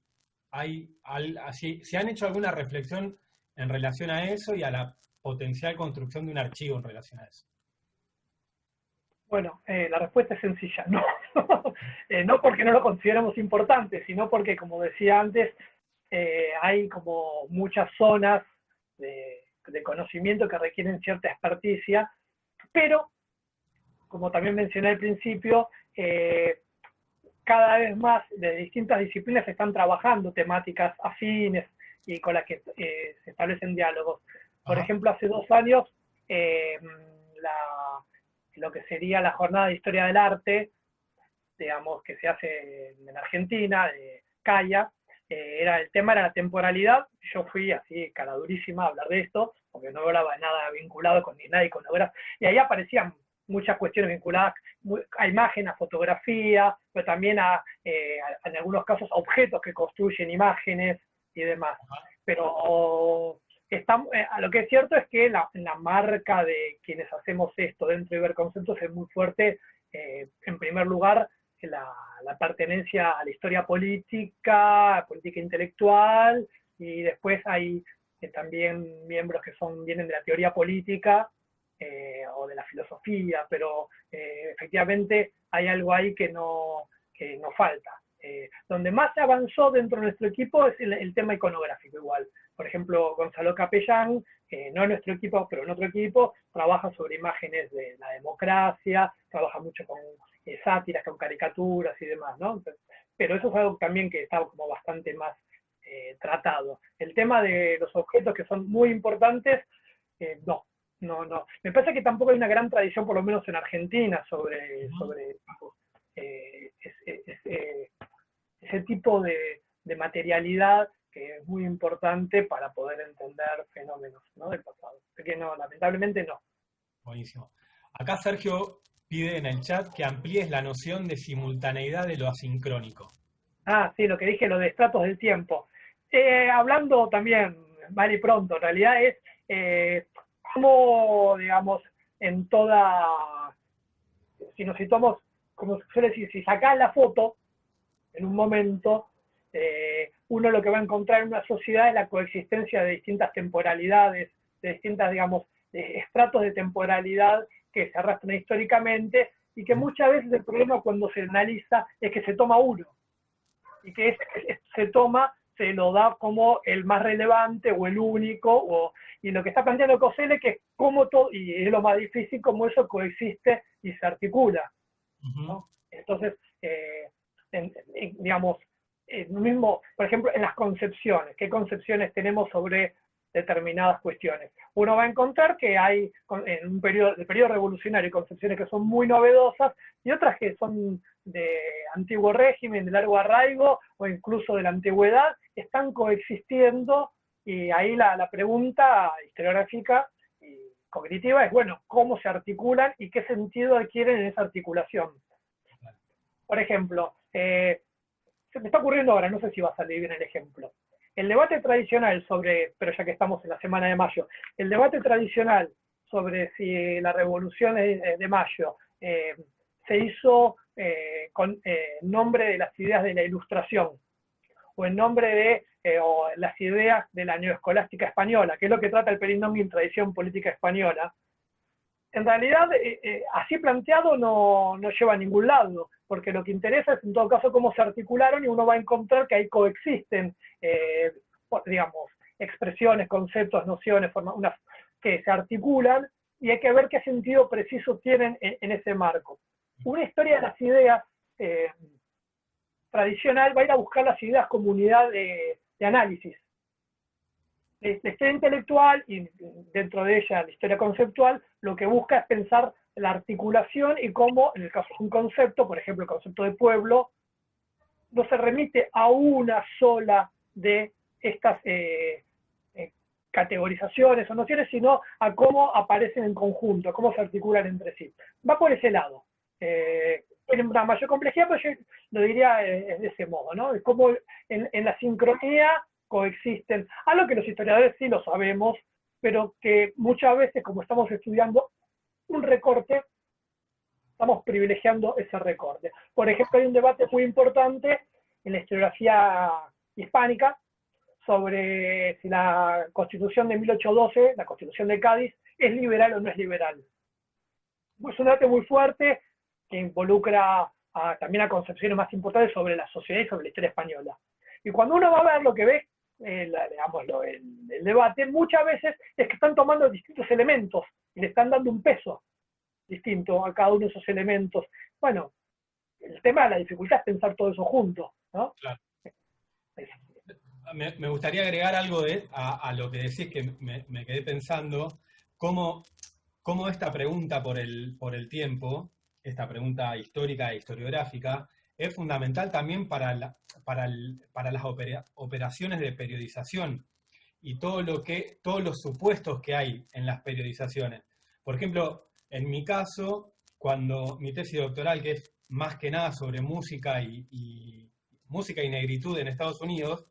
han hecho alguna reflexión en relación a eso y a la potencial construcción de un archivo en relación a eso. Bueno, la respuesta es sencilla, no. No porque no lo consideramos importante, sino porque, como decía antes, hay como muchas zonas de conocimiento que requieren cierta experticia, pero, como también mencioné al principio, cada vez más de distintas disciplinas están trabajando temáticas afines y con las que se establecen diálogos. Por ejemplo, hace 2 años, lo que sería la jornada de historia del arte, digamos, que se hace en Argentina, de CAIA, el tema era la temporalidad. Yo fui así, cara durísima, a hablar de esto, porque no hablaba de nada vinculado con ni nadie con obras, y ahí aparecían muchas cuestiones vinculadas a imagen, a fotografía, pero también en algunos casos a objetos que construyen imágenes y demás. Pero a lo que es cierto es que la marca de quienes hacemos esto dentro de Iberconceptos es muy fuerte. En primer lugar, la pertenencia a la historia política intelectual, y después hay también miembros que vienen de la teoría política o de la filosofía, pero efectivamente hay algo ahí que no falta. Donde más se avanzó dentro de nuestro equipo es el tema iconográfico igual. Por ejemplo, Gonzalo Capellán, no en nuestro equipo, pero en otro equipo, trabaja sobre imágenes de la democracia, trabaja mucho con sátiras, con caricaturas y demás, ¿no? Pero eso es algo también que está como bastante más tratado. El tema de los objetos que son muy importantes, no. Me parece que tampoco hay una gran tradición, por lo menos en Argentina, sobre ese tipo de materialidad que es muy importante para poder entender fenómenos, ¿no?, del pasado. Así que no, lamentablemente no. Buenísimo. Acá Sergio pide en el chat que amplíes la noción de simultaneidad de lo asincrónico. Ah, sí, lo que dije, lo de estratos del tiempo. Hablando también, mal y pronto, en realidad es como, digamos, en toda, si nos situamos, como se suele decir, si sacás la foto en un momento, uno lo que va a encontrar en una sociedad es la coexistencia de distintas temporalidades, de distintas, digamos, estratos de temporalidad que se arrastran históricamente, y que muchas veces el problema cuando se analiza es que se toma uno, y que se lo da como el más relevante o el único, y lo que está planteando Cossele que es como todo, y es lo más difícil, cómo eso coexiste y se articula, ¿no? Entonces, digamos, mismo, por ejemplo, en las concepciones, ¿qué concepciones tenemos sobre determinadas cuestiones? Uno va a encontrar que hay, en el periodo revolucionario, concepciones que son muy novedosas y otras que son de antiguo régimen, de largo arraigo o incluso de la antigüedad, están coexistiendo, y ahí la pregunta historiográfica y cognitiva es, bueno, ¿cómo se articulan y qué sentido adquieren en esa articulación? Por ejemplo, se me está ocurriendo ahora, no sé si va a salir bien el ejemplo. El debate tradicional sobre, pero ya que estamos en la semana de mayo, el debate tradicional sobre si la revolución de mayo se hizo con nombre de las ideas de la Ilustración, o en nombre de o las ideas de la neoescolástica española, que es lo que trata el Perindón en tradición política española, en realidad, así planteado no lleva a ningún lado, porque lo que interesa es en todo caso cómo se articularon, y uno va a encontrar que ahí coexisten, digamos, expresiones, conceptos, nociones, formas que se articulan, y hay que ver qué sentido preciso tienen en ese marco. Una historia de las ideas tradicional va a ir a buscar las ideas como unidad de análisis. La historia intelectual, y dentro de ella la historia conceptual, lo que busca es pensar la articulación y cómo, en el caso de un concepto, por ejemplo el concepto de pueblo, no se remite a una sola de estas categorizaciones o nociones, sino a cómo aparecen en conjunto, a cómo se articulan entre sí. Va por ese lado. Tiene una mayor complejidad, pero yo lo diría de ese modo, ¿no? Es como en la sincronía coexisten, algo que los historiadores sí lo sabemos, pero que muchas veces, como estamos estudiando un recorte, estamos privilegiando ese recorte. Por ejemplo, hay un debate muy importante en la historiografía hispánica sobre si la Constitución de 1812, la Constitución de Cádiz, es liberal o no es liberal. Es un debate muy fuerte que involucra también a concepciones más importantes sobre la sociedad y sobre la historia española. Y cuando uno va a ver lo que ve, digámoslo, el debate, muchas veces es que están tomando distintos elementos y le están dando un peso distinto a cada uno de esos elementos. Bueno, el tema de la dificultad es pensar todo eso junto, ¿no? Claro. Me gustaría agregar algo a lo que decís, que me quedé pensando, cómo esta pregunta por el tiempo, esta pregunta histórica e historiográfica, es fundamental también para las operaciones de periodización y todos los supuestos que hay en las periodizaciones. Por ejemplo, en mi caso, cuando mi tesis doctoral, que es más que nada sobre música y negritud en Estados Unidos,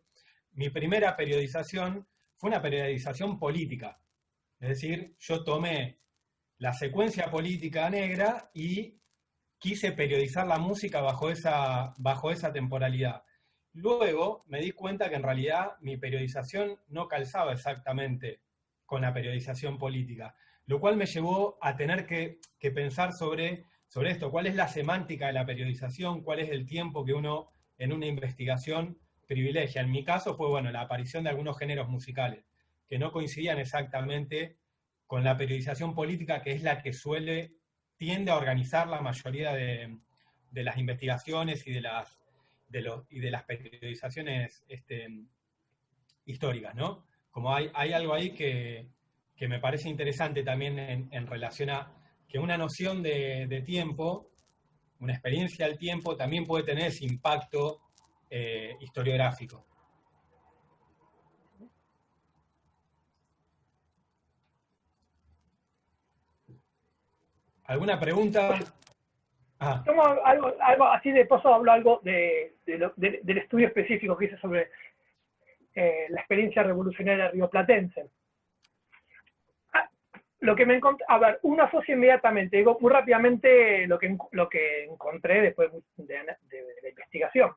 mi primera periodización fue una periodización política. Es decir, yo tomé la secuencia política negra y quise periodizar la música bajo esa temporalidad. Luego me di cuenta que en realidad mi periodización no calzaba exactamente con la periodización política, lo cual me llevó a tener que pensar sobre esto, cuál es la semántica de la periodización, cuál es el tiempo que uno en una investigación privilegia. En mi caso fue, bueno, la aparición de algunos géneros musicales, que no coincidían exactamente con la periodización política, que es la que tiende a organizar la mayoría de las investigaciones y de las periodizaciones históricas, ¿no? Como hay algo ahí que me parece interesante también en relación a que una noción de tiempo, una experiencia del tiempo, también puede tener ese impacto historiográfico. ¿Alguna pregunta? Tomo algo así de paso, hablo algo del estudio específico que hice sobre la experiencia revolucionaria rioplatense. Lo que me encontré, a ver, uno asocia inmediatamente, digo muy rápidamente lo que encontré después de la investigación.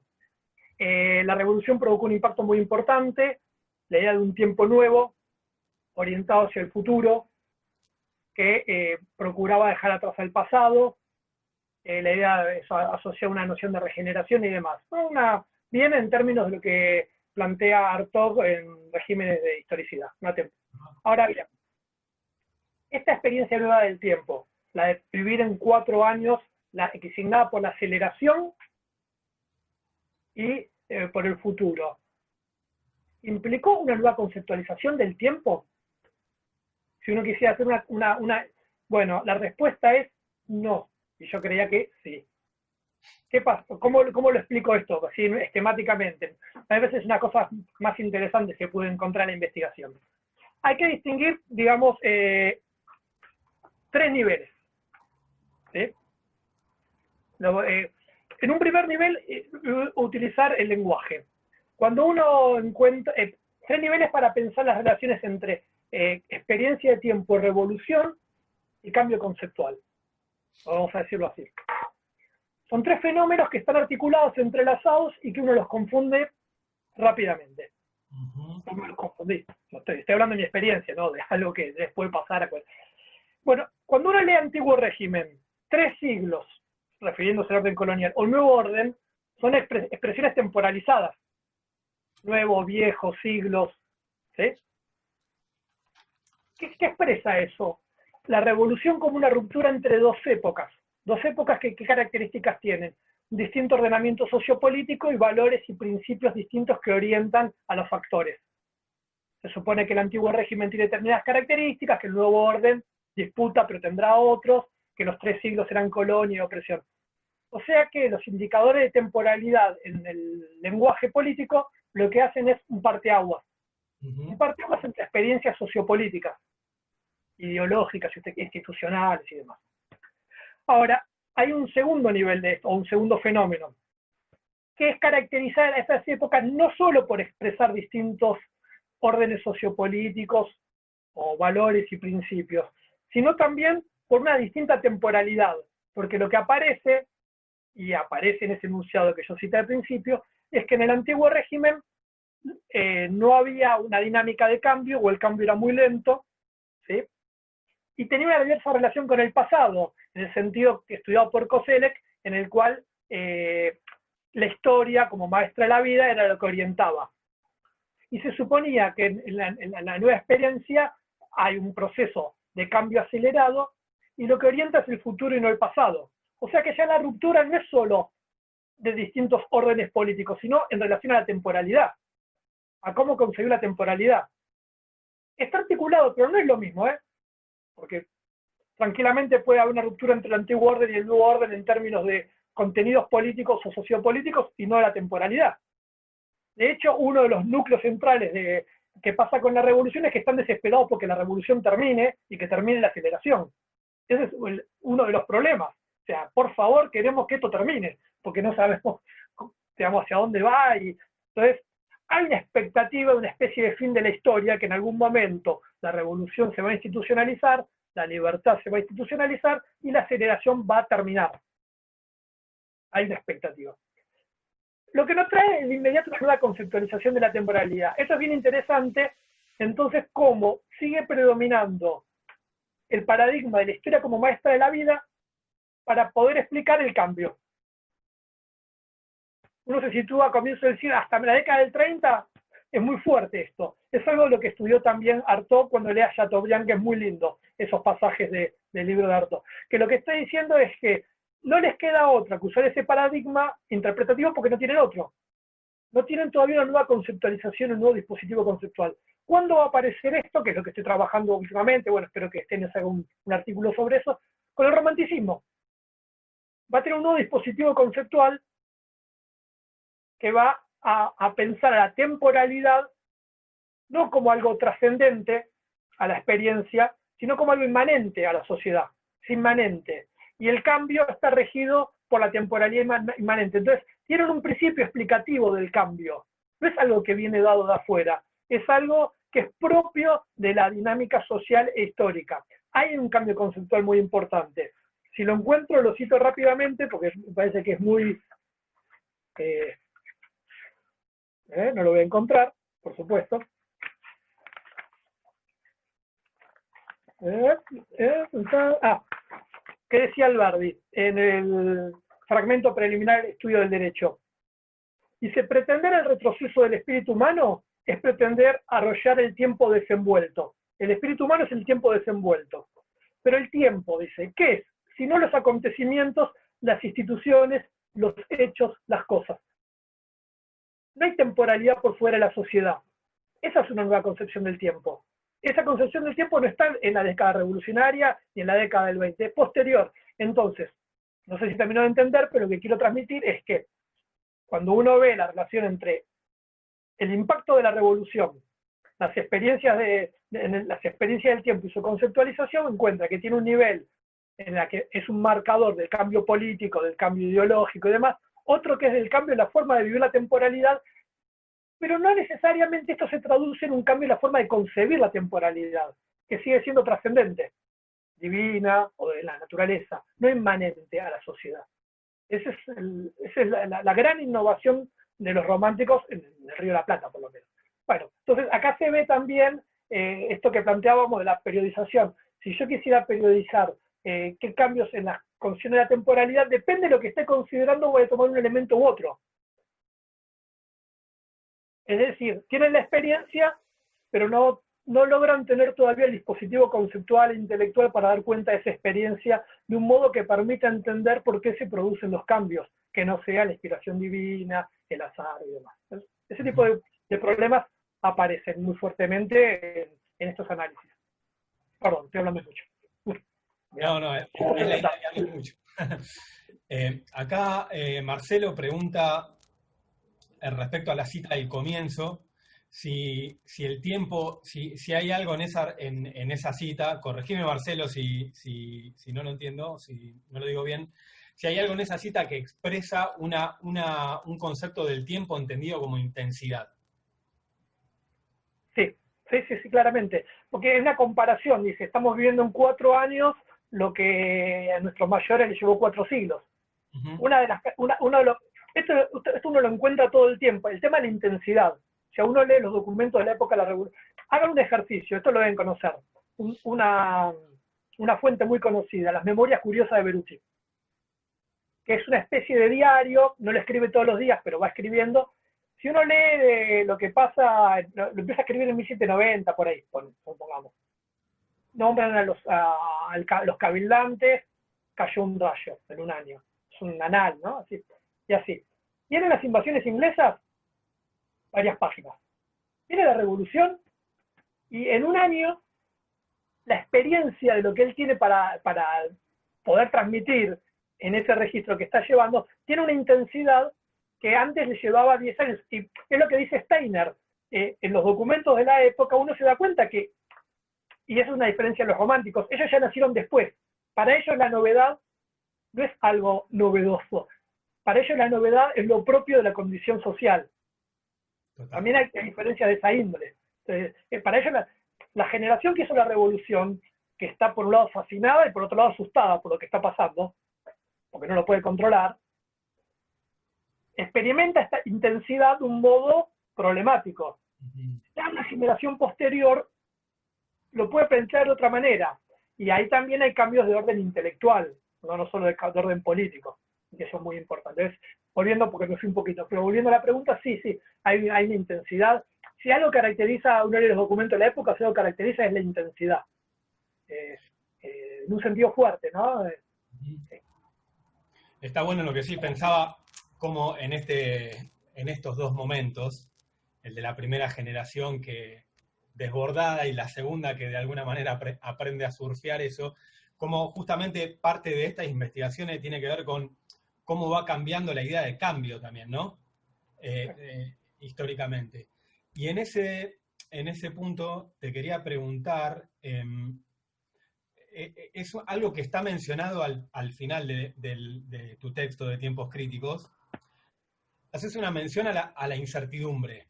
La revolución provocó un impacto muy importante, la idea de un tiempo nuevo, orientado hacia el futuro, que procuraba dejar atrás el pasado, la idea asocia una noción de regeneración y demás. Bien en términos de lo que plantea Hartog en regímenes de historicidad. Ahora bien, esta experiencia nueva del tiempo, la de vivir en 4 años, designada por la aceleración y por el futuro, ¿implicó una nueva conceptualización del tiempo? Si uno quisiera hacer bueno, la respuesta es no, y yo creía que sí. ¿Qué pasa? ¿Cómo lo explico esto? Así esquemáticamente. A veces una cosa más interesante que pude encontrar en la investigación. Hay que distinguir, digamos, 3 niveles. ¿Sí? En un primer nivel, utilizar el lenguaje. Cuando uno encuentra 3 niveles para pensar las relaciones entre experiencia de tiempo, revolución y cambio conceptual. Vamos a decirlo así. Son 3 fenómenos que están articulados, entrelazados y que uno los confunde rápidamente. No me los confundí. No estoy hablando de mi experiencia, ¿no? De algo que les puede pasar a cualquier. Bueno, cuando uno lee Antiguo Régimen, 3 siglos, refiriéndose al orden colonial, o Nuevo Orden, son expresiones temporalizadas. Nuevo, viejo, siglos. ¿Sí? ¿Qué expresa eso? La revolución como una ruptura entre 2 épocas. 2 épocas que, ¿qué características tienen? Un distinto ordenamiento sociopolítico y valores y principios distintos que orientan a los factores. Se supone que el antiguo régimen tiene determinadas características, que el nuevo orden disputa pero tendrá otros, que los 3 siglos eran colonia y opresión. O sea que los indicadores de temporalidad en el lenguaje político lo que hacen es un parteaguas. Un parteaguas entre experiencias sociopolíticas, ideológicas, institucionales y demás. Ahora, hay un segundo nivel de esto, o un segundo fenómeno, que es caracterizar a estas épocas no solo por expresar distintos órdenes sociopolíticos o valores y principios, sino también por una distinta temporalidad, porque lo que aparece, y aparece en ese enunciado que yo cité al principio, es que en el antiguo régimen no había una dinámica de cambio, o el cambio era muy lento, ¿sí? Y tenía una diversa relación con el pasado, en el sentido que estudiado por Koselleck, en el cual la historia como maestra de la vida era lo que orientaba. Y se suponía que en la nueva experiencia hay un proceso de cambio acelerado, y lo que orienta es el futuro y no el pasado. O sea que ya la ruptura no es solo de distintos órdenes políticos, sino en relación a la temporalidad, a cómo concebir la temporalidad. Está articulado, pero no es lo mismo, porque tranquilamente puede haber una ruptura entre el antiguo orden y el nuevo orden en términos de contenidos políticos o sociopolíticos y no de la temporalidad. De hecho, uno de los núcleos centrales que pasa con la revolución es que están desesperados porque la revolución termine y que termine la aceleración. Ese es uno de los problemas. sea, por favor, queremos que esto termine, porque no sabemos, digamos, hacia dónde va, y entonces hay una expectativa de una especie de fin de la historia, que en algún momento la revolución se va a institucionalizar, la libertad se va a institucionalizar, y la aceleración va a terminar. Hay una expectativa. Lo que nos trae de inmediato es una conceptualización de la temporalidad. Eso es bien interesante, entonces, cómo sigue predominando el paradigma de la historia como maestra de la vida para poder explicar el cambio. Uno se sitúa a comienzos del siglo, hasta la década del 30, es muy fuerte esto. Es algo de lo que estudió también Artaud cuando lea Chateaubriand, que es muy lindo, esos pasajes del libro de Artaud. Que lo que estoy diciendo es que no les queda otra que usar ese paradigma interpretativo porque no tienen otro. No tienen todavía una nueva conceptualización, un nuevo dispositivo conceptual. ¿Cuándo va a aparecer esto? Que es lo que estoy trabajando últimamente, bueno, espero que estén haga un artículo sobre eso, con el romanticismo. Va a tener un nuevo dispositivo conceptual que va a pensar a la temporalidad no como algo trascendente a la experiencia, sino como algo inmanente a la sociedad, es inmanente. Y el cambio está regido por la temporalidad inmanente. Entonces, tienen un principio explicativo del cambio. No es algo que viene dado de afuera, es algo que es propio de la dinámica social e histórica. Hay un cambio conceptual muy importante. Si lo encuentro, lo cito rápidamente, porque me parece que es muy... no lo voy a encontrar, por supuesto. ¿Qué decía Alberdi en el fragmento preliminar del estudio del derecho? Dice, pretender el retroceso del espíritu humano es pretender arrollar el tiempo desenvuelto. El espíritu humano es el tiempo desenvuelto. Pero el tiempo, dice, ¿qué es? Si no los acontecimientos, las instituciones, los hechos, las cosas. No hay temporalidad por fuera de la sociedad. Esa es una nueva concepción del tiempo. Esa concepción del tiempo no está en la década revolucionaria ni en la década del 20, es posterior. Entonces, no sé si termino de entender, pero lo que quiero transmitir es que cuando uno ve la relación entre el impacto de la revolución, las experiencias del tiempo y su conceptualización, encuentra que tiene un nivel en la que es un marcador del cambio político, del cambio ideológico y demás, otro que es del cambio en la forma de vivir la temporalidad, pero no necesariamente esto se traduce en un cambio en la forma de concebir la temporalidad, que sigue siendo trascendente, divina o de la naturaleza, no inmanente a la sociedad. Esa es la gran innovación de los románticos en el Río de la Plata, por lo menos. Bueno, entonces acá se ve también esto que planteábamos de la periodización. Si yo quisiera periodizar qué cambios en la concepción de la temporalidad, depende de lo que esté considerando, voy a tomar un elemento u otro. Es decir, tienen la experiencia, pero no logran tener todavía el dispositivo conceptual e intelectual para dar cuenta de esa experiencia de un modo que permita entender por qué se producen los cambios, que no sea la inspiración divina, el azar y demás. Ese tipo de problemas aparecen muy fuertemente en estos análisis. Perdón, estoy hablando mucho. No, es la idea que hable mucho. Acá Marcelo pregunta respecto a la cita del comienzo, si el tiempo, si hay algo en esa cita, corregime Marcelo si no lo entiendo, si no lo digo bien, si hay algo en esa cita que expresa un concepto del tiempo entendido como intensidad. Sí, claramente, porque es una comparación, dice, estamos viviendo en 4 años lo que a nuestros mayores les llevó 4 siglos. Esto uno lo encuentra todo el tiempo, el tema de la intensidad. Si uno lee los documentos de la época de la revolución, hagan un ejercicio, esto lo deben conocer, una fuente muy conocida, las Memorias Curiosas de Beruti, que es una especie de diario, no lo escribe todos los días, pero va escribiendo. Si uno lee de lo que pasa, lo empieza a escribir en 1790, por ahí, supongamos. Nombran a los cabildantes, cayó un rayo en un año. Es un anal, ¿no? Así, y así. Vienen las invasiones inglesas, varias páginas. Viene la revolución, y en un año, la experiencia de lo que él tiene para poder transmitir en ese registro que está llevando, tiene una intensidad que antes le llevaba 10 años. Y es lo que dice Steiner. En los documentos de la época uno se da cuenta que, y eso es una diferencia en los románticos, ellos ya nacieron después. Para ellos la novedad no es algo novedoso. Para ellos la novedad es lo propio de la condición social. Total. También hay diferencias de esa índole. Entonces, para ellos la generación que hizo la revolución, que está por un lado fascinada y por otro lado asustada por lo que está pasando, porque no lo puede controlar, experimenta esta intensidad de un modo problemático. Ya una generación posterior lo puede pensar de otra manera, y ahí también hay cambios de orden intelectual, no solo de orden político, que son muy importantes. Volviendo, porque me fui un poquito, pero volviendo a la pregunta, sí, hay una intensidad. Si algo caracteriza a uno de los documentos de la época, si algo caracteriza es la intensidad. En un sentido fuerte, ¿no? Sí. Está bueno lo que sí, pensaba como en estos dos momentos, el de la primera generación que desbordada y la segunda que de alguna manera aprende a surfear eso, como justamente parte de estas investigaciones tiene que ver con cómo va cambiando la idea de cambio también, ¿no? Históricamente. Y en ese punto te quería preguntar, es algo que está mencionado al final de tu texto de Tiempos Críticos. Haces una mención a la incertidumbre.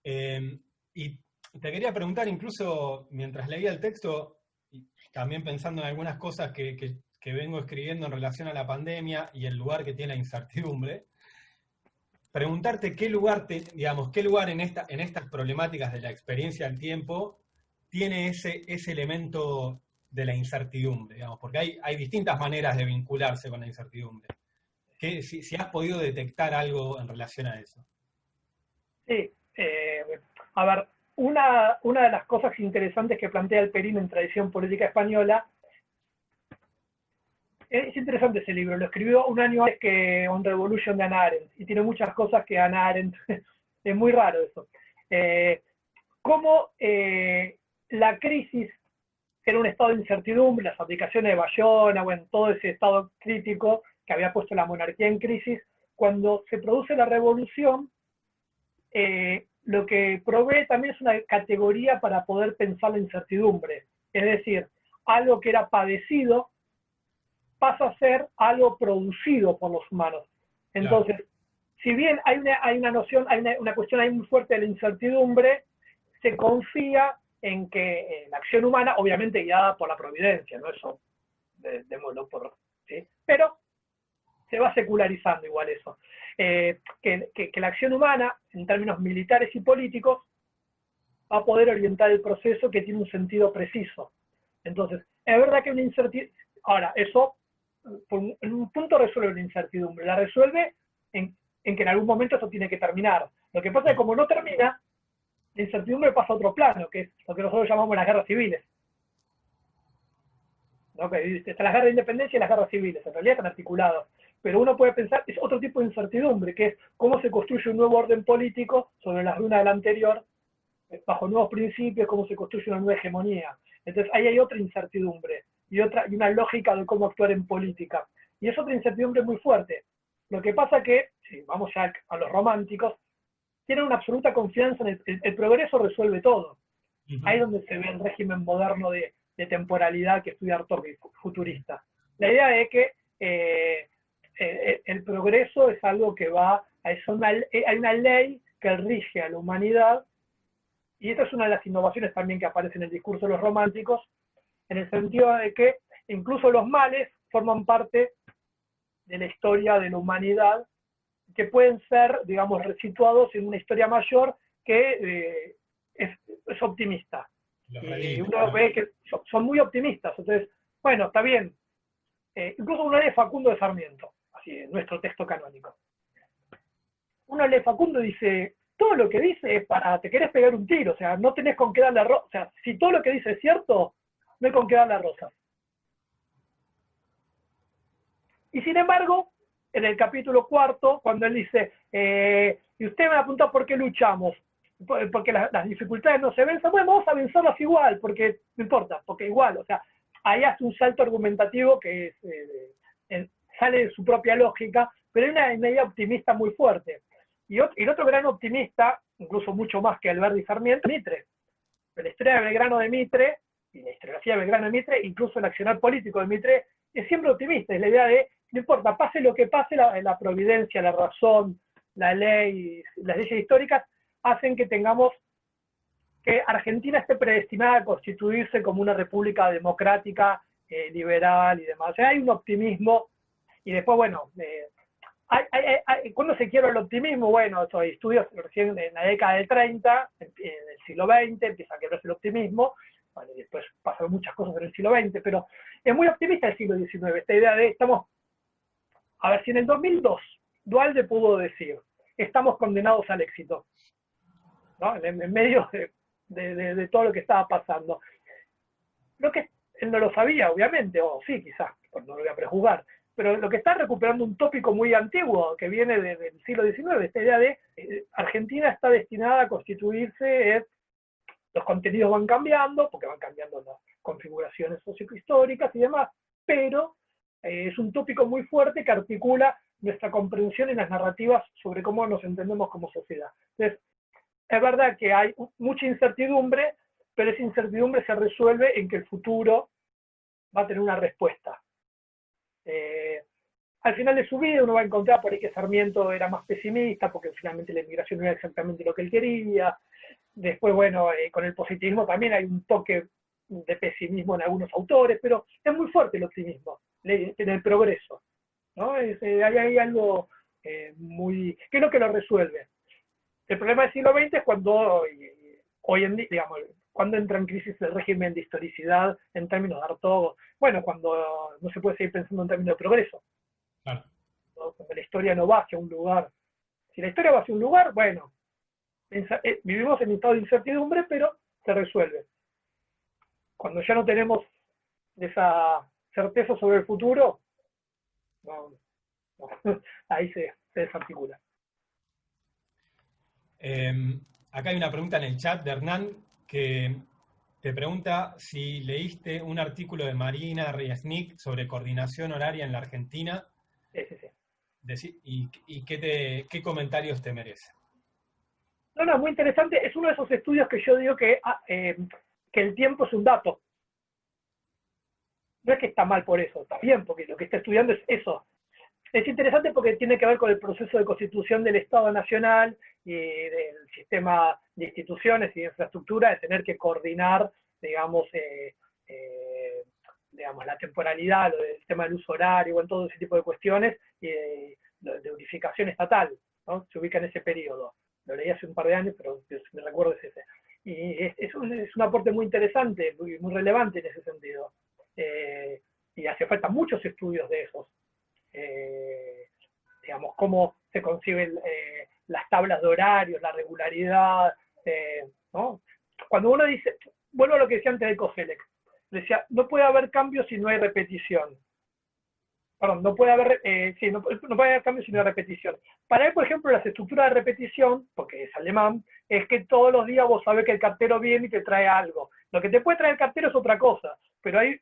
Y te quería preguntar, incluso mientras leía el texto, y también pensando en algunas cosas que vengo escribiendo en relación a la pandemia y el lugar que tiene la incertidumbre, preguntarte qué lugar en estas problemáticas de la experiencia del tiempo tiene ese elemento de la incertidumbre, digamos, porque hay distintas maneras de vincularse con la incertidumbre. Si has podido detectar algo en relación a eso. Sí, a ver, una de las cosas interesantes que plantea el Perín en Tradición Política Española, es interesante ese libro, lo escribió un año antes que On Revolution de Hannah Arendt, y tiene muchas cosas que Hannah Arendt, es muy raro eso. Cómo la crisis era un estado de incertidumbre, las aplicaciones de Bayona, bueno, todo ese estado crítico que había puesto la monarquía en crisis, cuando se produce la revolución, lo que provee también es una categoría para poder pensar la incertidumbre. Es decir, algo que era padecido pasa a ser algo producido por los humanos. Entonces, claro, si bien hay una noción, hay una cuestión ahí muy fuerte de la incertidumbre, se confía en que la acción humana, obviamente guiada por la providencia, ¿no? Eso, démoslo por, ¿sí? Pero se va secularizando igual eso. Que la acción humana, en términos militares y políticos, va a poder orientar el proceso que tiene un sentido preciso. Entonces, es verdad que una incertidumbre... Ahora, eso, en un punto resuelve la incertidumbre. La resuelve en que en algún momento eso tiene que terminar. Lo que pasa es que como no termina, la incertidumbre pasa a otro plano, que es lo que nosotros llamamos las guerras civiles. ¿No? Está la guerra de independencia y las guerras civiles, en realidad están articuladas. Pero uno puede pensar, es otro tipo de incertidumbre, que es cómo se construye un nuevo orden político sobre las ruinas del anterior, bajo nuevos principios, cómo se construye una nueva hegemonía. Entonces ahí hay otra incertidumbre, y una lógica de cómo actuar en política. Y es otra incertidumbre muy fuerte. Lo que pasa que, si vamos ya a los románticos, tienen una absoluta confianza en el progreso resuelve todo. Ahí es donde se ve el régimen moderno de temporalidad que estudia Tocqueville, futurista. La idea es que el progreso es algo que va, hay una ley que rige a la humanidad, y esta es una de las innovaciones también que aparece en el discurso de los románticos, en el sentido de que incluso los males forman parte de la historia de la humanidad, que pueden ser, digamos, resituados en una historia mayor que es optimista. Uno ve que son muy optimistas, entonces, bueno, está bien. Incluso uno lee Facundo de Sarmiento, así en nuestro texto canónico. Uno lee Facundo y dice, todo lo que dice es para, te querés pegar un tiro, o sea, no tenés con qué darle rosas, o sea, si todo lo que dice es cierto, no hay con qué darle rosas. Y sin embargo, en el capítulo 4, cuando él dice, y usted me apunta por qué luchamos, porque las dificultades no se vencen, bueno, vamos a vencerlas igual, porque no importa, porque igual, o sea, ahí hace un salto argumentativo que sale de su propia lógica, pero hay una idea optimista muy fuerte. Y el otro gran optimista, incluso mucho más que Alberti y Sarmiento, Mitre. La historia de Belgrano de Mitre, y la historiografía de Belgrano de Mitre, incluso el accionar político de Mitre, es siempre optimista, es la idea de, no importa, pase lo que pase, la providencia, la razón, la ley, las leyes históricas hacen que tengamos, que Argentina esté predestinada a constituirse como una república democrática, liberal y demás. O sea, hay un optimismo, y después, bueno, ¿cuándo se quiebra el optimismo? Bueno, estos estudios recién en la década del 30, en el siglo XX, empieza a quebrarse el optimismo, bueno, y después pasaron muchas cosas en el siglo XX, pero es muy optimista el siglo XIX, esta idea de, a ver, si en el 2002 Duhalde pudo decir, estamos condenados al éxito, ¿no? En medio de todo lo que estaba pasando. Lo que él no lo sabía, obviamente, o sí, quizás, pues no lo voy a prejuzgar, pero lo que está recuperando un tópico muy antiguo que viene del siglo XIX, esta idea de Argentina está destinada a constituirse, los contenidos van cambiando, porque van cambiando las configuraciones sociohistóricas y demás, pero es un tópico muy fuerte que articula nuestra comprensión y las narrativas sobre cómo nos entendemos como sociedad. Entonces, es verdad que hay mucha incertidumbre, pero esa incertidumbre se resuelve en que el futuro va a tener una respuesta. Al final de su vida uno va a encontrar por ahí que Sarmiento era más pesimista, porque finalmente la inmigración no era exactamente lo que él quería. Después, bueno, con el positivismo también hay un toque de pesimismo en algunos autores, pero es muy fuerte el optimismo en el progreso, ¿no? Hay algo muy... que es lo que lo resuelve. El problema del siglo XX es cuando, hoy en día, digamos, cuando entra en crisis el régimen de historicidad en términos de Artaud, bueno, cuando no se puede seguir pensando en términos de progreso. Claro. ¿No? Cuando la historia no va hacia un lugar. Si la historia va hacia un lugar, bueno, vivimos en un estado de incertidumbre, pero se resuelve. Cuando ya no tenemos esa certeza sobre el futuro, no, ahí se desarticula. Acá hay una pregunta en el chat de Hernán que te pregunta si leíste un artículo de Marina Riesnik sobre coordinación horaria en la Argentina. Sí. ¿Y qué comentarios te merece? No, es muy interesante. Es uno de esos estudios que yo digo que el tiempo es un dato. No es que está mal por eso, está bien, porque lo que está estudiando es eso. Es interesante porque tiene que ver con el proceso de constitución del Estado Nacional y del sistema de instituciones y de infraestructura, de tener que coordinar, digamos, la temporalidad, lo del tema del uso horario, en todo ese tipo de cuestiones, y de unificación estatal, ¿no? Se ubica en ese periodo. Lo leí hace un par de años, pero me recuerdo es ese. Y es un aporte muy interesante, muy relevante en ese sentido. Y hace falta muchos estudios de esos. Digamos, cómo se conciben las tablas de horarios, la regularidad, ¿no? Cuando uno dice, vuelvo a lo que decía antes de Koselleck, decía, no puede haber cambio si no hay repetición. Perdón, no puede haber cambio si no hay repetición. Para él, por ejemplo, las estructuras de repetición, porque es alemán, es que todos los días vos sabés que el cartero viene y te trae algo. Lo que te puede traer el cartero es otra cosa, pero hay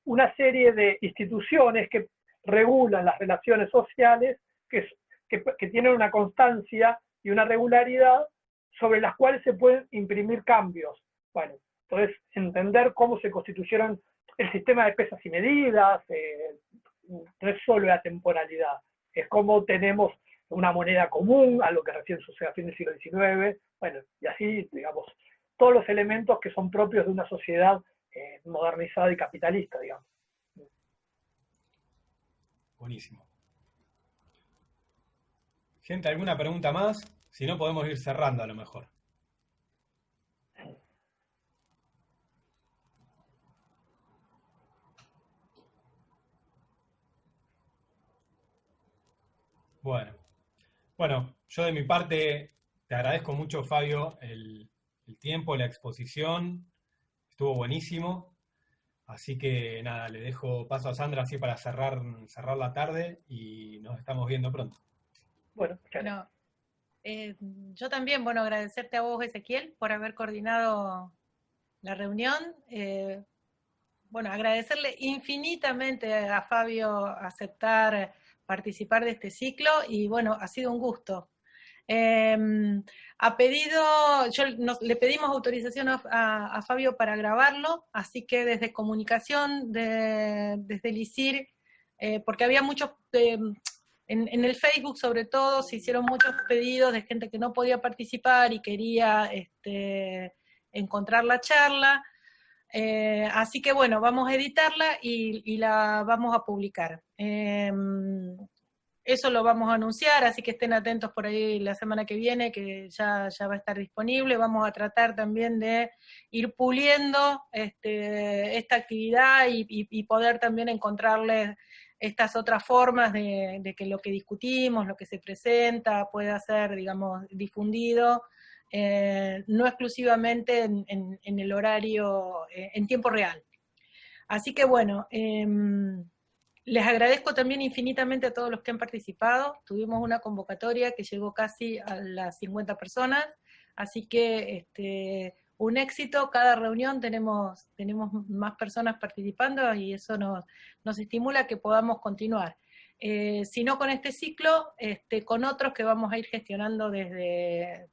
una serie de instituciones que regulan las relaciones sociales que tienen una constancia y una regularidad sobre las cuales se pueden imprimir cambios. Bueno, entonces entender cómo se constituyeron el sistema de pesas y medidas, no es solo la temporalidad, es cómo tenemos una moneda común, algo que recién sucede a fin del siglo XIX, bueno, y así, digamos, todos los elementos que son propios de una sociedad modernizada y capitalista, digamos. Buenísimo. Gente, ¿alguna pregunta más? Si no, podemos ir cerrando a lo mejor. Bueno, yo de mi parte te agradezco mucho, Fabio, el tiempo, la exposición, estuvo buenísimo. Así que nada, le dejo paso a Sandra así para cerrar la tarde y nos estamos viendo pronto. Bueno, yo también, agradecerte a vos, Ezequiel, por haber coordinado la reunión. Agradecerle infinitamente a Fabio aceptar participar de este ciclo y ha sido un gusto. Le pedimos autorización a Fabio para grabarlo, así que desde comunicación, desde el ISIR, porque había muchos, en el Facebook sobre todo, se hicieron muchos pedidos de gente que no podía participar y quería encontrar la charla. Así que bueno, vamos a editarla y la vamos a publicar. Eso lo vamos a anunciar, así que estén atentos por ahí la semana que viene, que ya va a estar disponible. Vamos a tratar también de ir puliendo esta actividad y poder también encontrarle estas otras formas de que lo que discutimos, lo que se presenta, pueda ser, digamos, difundido, no exclusivamente en el horario, en tiempo real. Así que bueno, les agradezco también infinitamente a todos los que han participado. Tuvimos una convocatoria que llegó casi a las 50 personas, así que un éxito. Cada reunión tenemos más personas participando y eso nos estimula a que podamos continuar. Si no con este ciclo, con otros que vamos a ir gestionando desde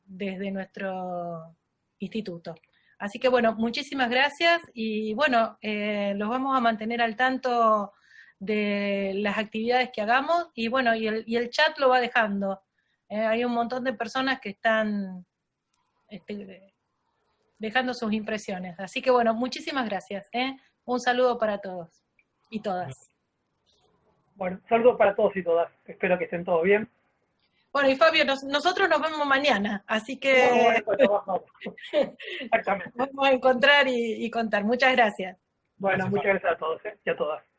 nuestro instituto. Así que bueno, muchísimas gracias y bueno, los vamos a mantener al tanto de las actividades que hagamos, y bueno, y el chat lo va dejando. Hay un montón de personas que están dejando sus impresiones. Así que bueno, muchísimas gracias. Un saludo para todos y todas. Bueno, saludos para todos y todas. Espero que estén todos bien. Bueno, y Fabio, nosotros nos vemos mañana, así que Exactamente. vamos a encontrar y contar. Muchas gracias. Bueno, Gracias, muchas gracias a todos y a todas.